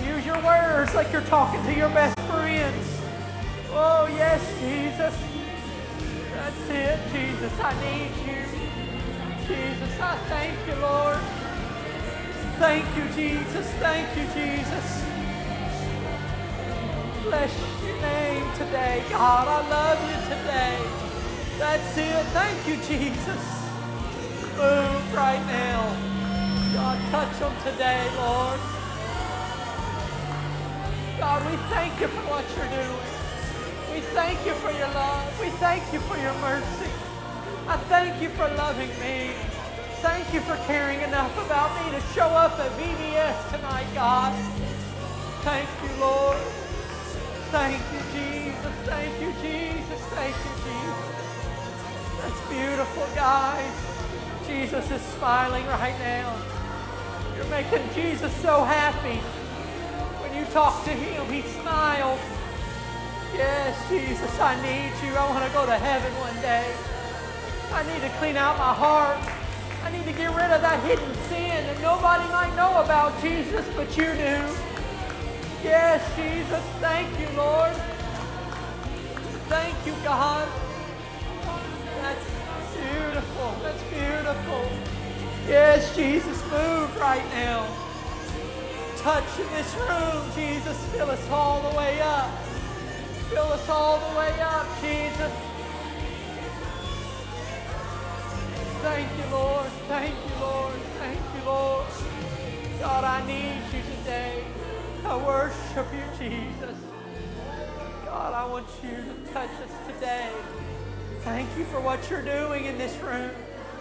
Use your words like you're talking to your best friends. Oh, yes, Jesus. That's it, Jesus. I need you. Jesus, I thank you, Lord. Thank you, Jesus. Thank you, Jesus. Bless your name today, God. I love you today. That's it. Thank you, Jesus. Move right now. God, touch them today, Lord. God, we thank you for what you're doing. We thank you for your love. We thank you for your mercy. I thank you for loving me. Thank you for caring enough about me to show up at VBS tonight, God. Thank you, Lord. Thank you, Jesus. Thank you, Jesus. Thank you, Jesus. That's beautiful, guys. Jesus is smiling right now. You're making Jesus so happy. When you talk to Him, He smiles. Yes, Jesus, I need you. I want to go to heaven one day. I need to clean out my heart. I need to get rid of that hidden sin that nobody might know about, Jesus, but you do. Yes, Jesus, thank you, Lord. Thank you, God. That's beautiful. That's beautiful. Yes, Jesus, move right now. Touch in this room, Jesus. Fill us all the way up. Fill us all the way up, Jesus. Thank you, Lord. Thank you, Lord. Thank you, Lord. God, I need you today. I worship you, Jesus. God, I want you to touch us today. Thank you for what you're doing in this room.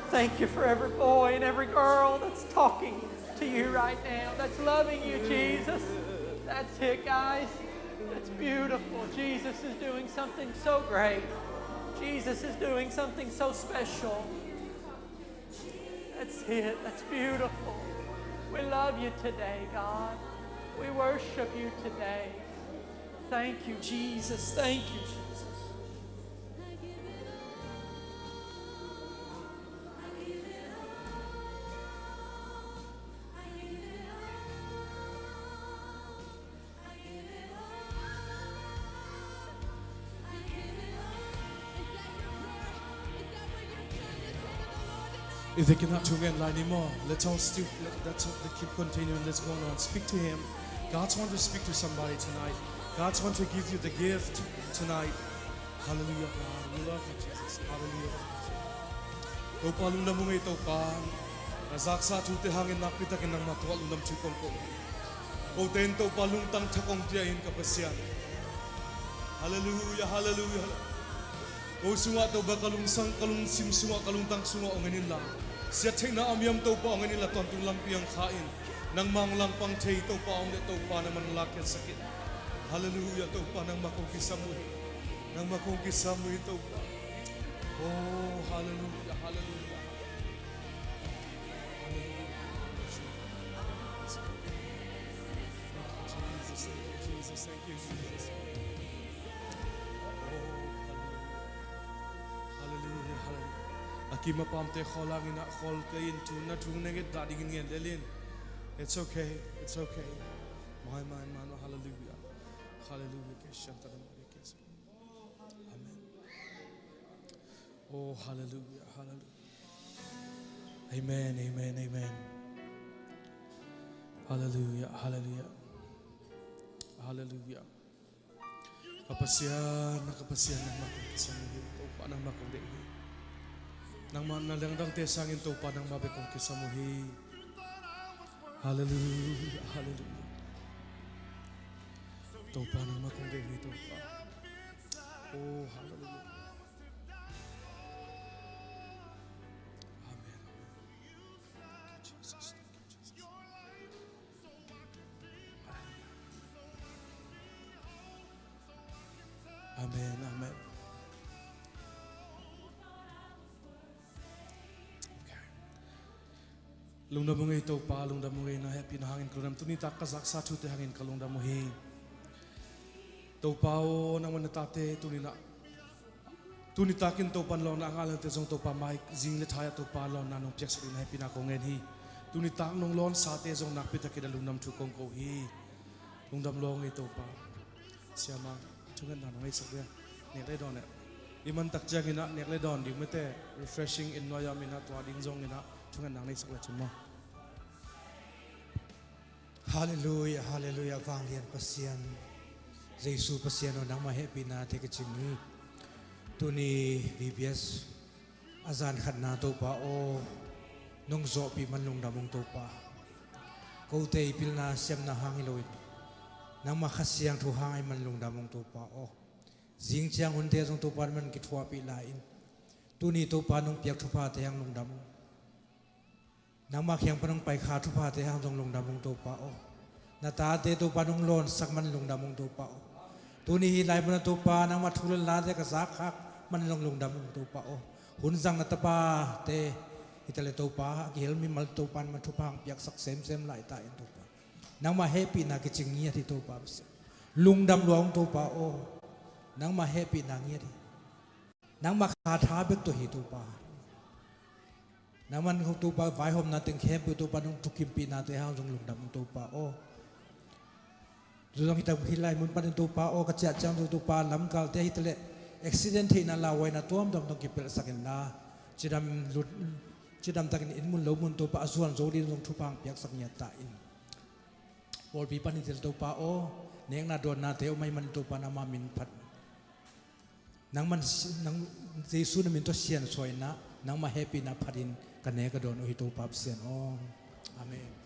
Thank you for every boy and every girl that's talking to you right now, that's loving you, Jesus. That's it, guys. That's beautiful. Jesus is doing something so great. Jesus is doing something so special. That's it. That's beautiful. We love you today, God. We worship you today. Thank you, Jesus. Thank you, Jesus. If they cannot together anymore, let's all still let's keep continuing. Let's go on. Speak to Him. God's want to speak to somebody tonight. God's want to give you the gift tonight. Hallelujah, God. We love you, Jesus. Hallelujah. Topalung na mong ito pa. Nazaksa tute hangin nakita kinang matuwa lunam chukong ko. O tento palungtang takong tiyahin kapasyan. Hallelujah, hallelujah. O sunga to ba kalungsang kalungsim sunga kalungtang sunga o nganin lang. Siya na amyam to pa ang nila tontong lampiang kain nang manglang pang tay to pa ang to pa naman lakyan sakit. Hallelujah to pa nang makungkisa mo. Nang makungkisa mo ito pa. Oh, hallelujah, hallelujah. Jesus, thank you, Jesus. Hallelujah, hallelujah. Aki mapamte kholangin na khol kain tuna tunengit dadingin ngin lelin. It's okay. It's okay. My man, hallelujah. Hallelujah. Amen. Oh, hallelujah. Hallelujah. Amen. Amen. Amen. Hallelujah. Hallelujah. Hallelujah. Kapasian ng makong kisamuhi topa ng makong dei nang manalangdang tesangin topa ng mabekong kisamuhi. Hallelujah, hallelujah. Topa ng makong dei topa. Oh, hallelujah. Amen. Thank you, Jesus. Thank you, Jesus. Amen, amen. Okay. Lungda mo ngay ito pa, lungda mo ngay na happy na hangin kalunam. Tunita kasak sa chute hangin kalungda mo hi. Ito pa o nang manatate, tunitakin ito pa lo na ang alang tesong ito pa may zinglet haya ito pa lo na nung piyak sa rin happy na kong hi. Tunita nung lon sa tesong nakpita kinalunam chukong ko hi. Lungdam lo ngay ito pa. Siya ma. Tungan na ngay sakya nekle don iman takja gina nekle don di mete refreshing in noya mina to ding zong ina tungan na ngay sakya chuma. Hallelujah, hallelujah. Vanglian pasian Jesu pasian nang mahappy na te kichingi tuni VBS azan khat na to pa o nong zo pi man lung damong to pa ko te pil na siam na hangiloin nang makhasyang tu hangay man lung damong tu pa o zing chiang hunte jong tu pan man kitwa pi lain tu ni tu pa nong piak tu pa te hang lung damong nang makhyang panong pai kha tu pa te hang jong lung damong tu pa o na ta te tu pa nong lon sak man lung damong tu pa o tu ni hilai man tu pa nang mathulal la te ka sak khak man lung damong tu pa o hun jang na ta pa te itale tu pa ki hel mi mal tu pan man tu pa piak sak sem lai ta in tu pa nang ma happy na kichingia ti to pa lungdam luang to pa o nang ma happy na ngia di nang ma kha tha bek to hi to pa nang man ko to pa vai hom na teng khem to pa nung tukim pi na te ha jong lungdam to pa o jong kita hilai mun pan to pa o ka cha chang to pa lam kal te hitle accident hi na la wai na tom dom dong ki pel sakin na chidam takin in mun lo mun to pa azuan zo di jong thupang piak sak nya ta in Pol pipa ni tel to pa o neng na don na te o mai man to pa na ma min phat nang Jesu na min to sian soi na nang ma happy na phatin ka ne ka don o hi to pa sian o amen.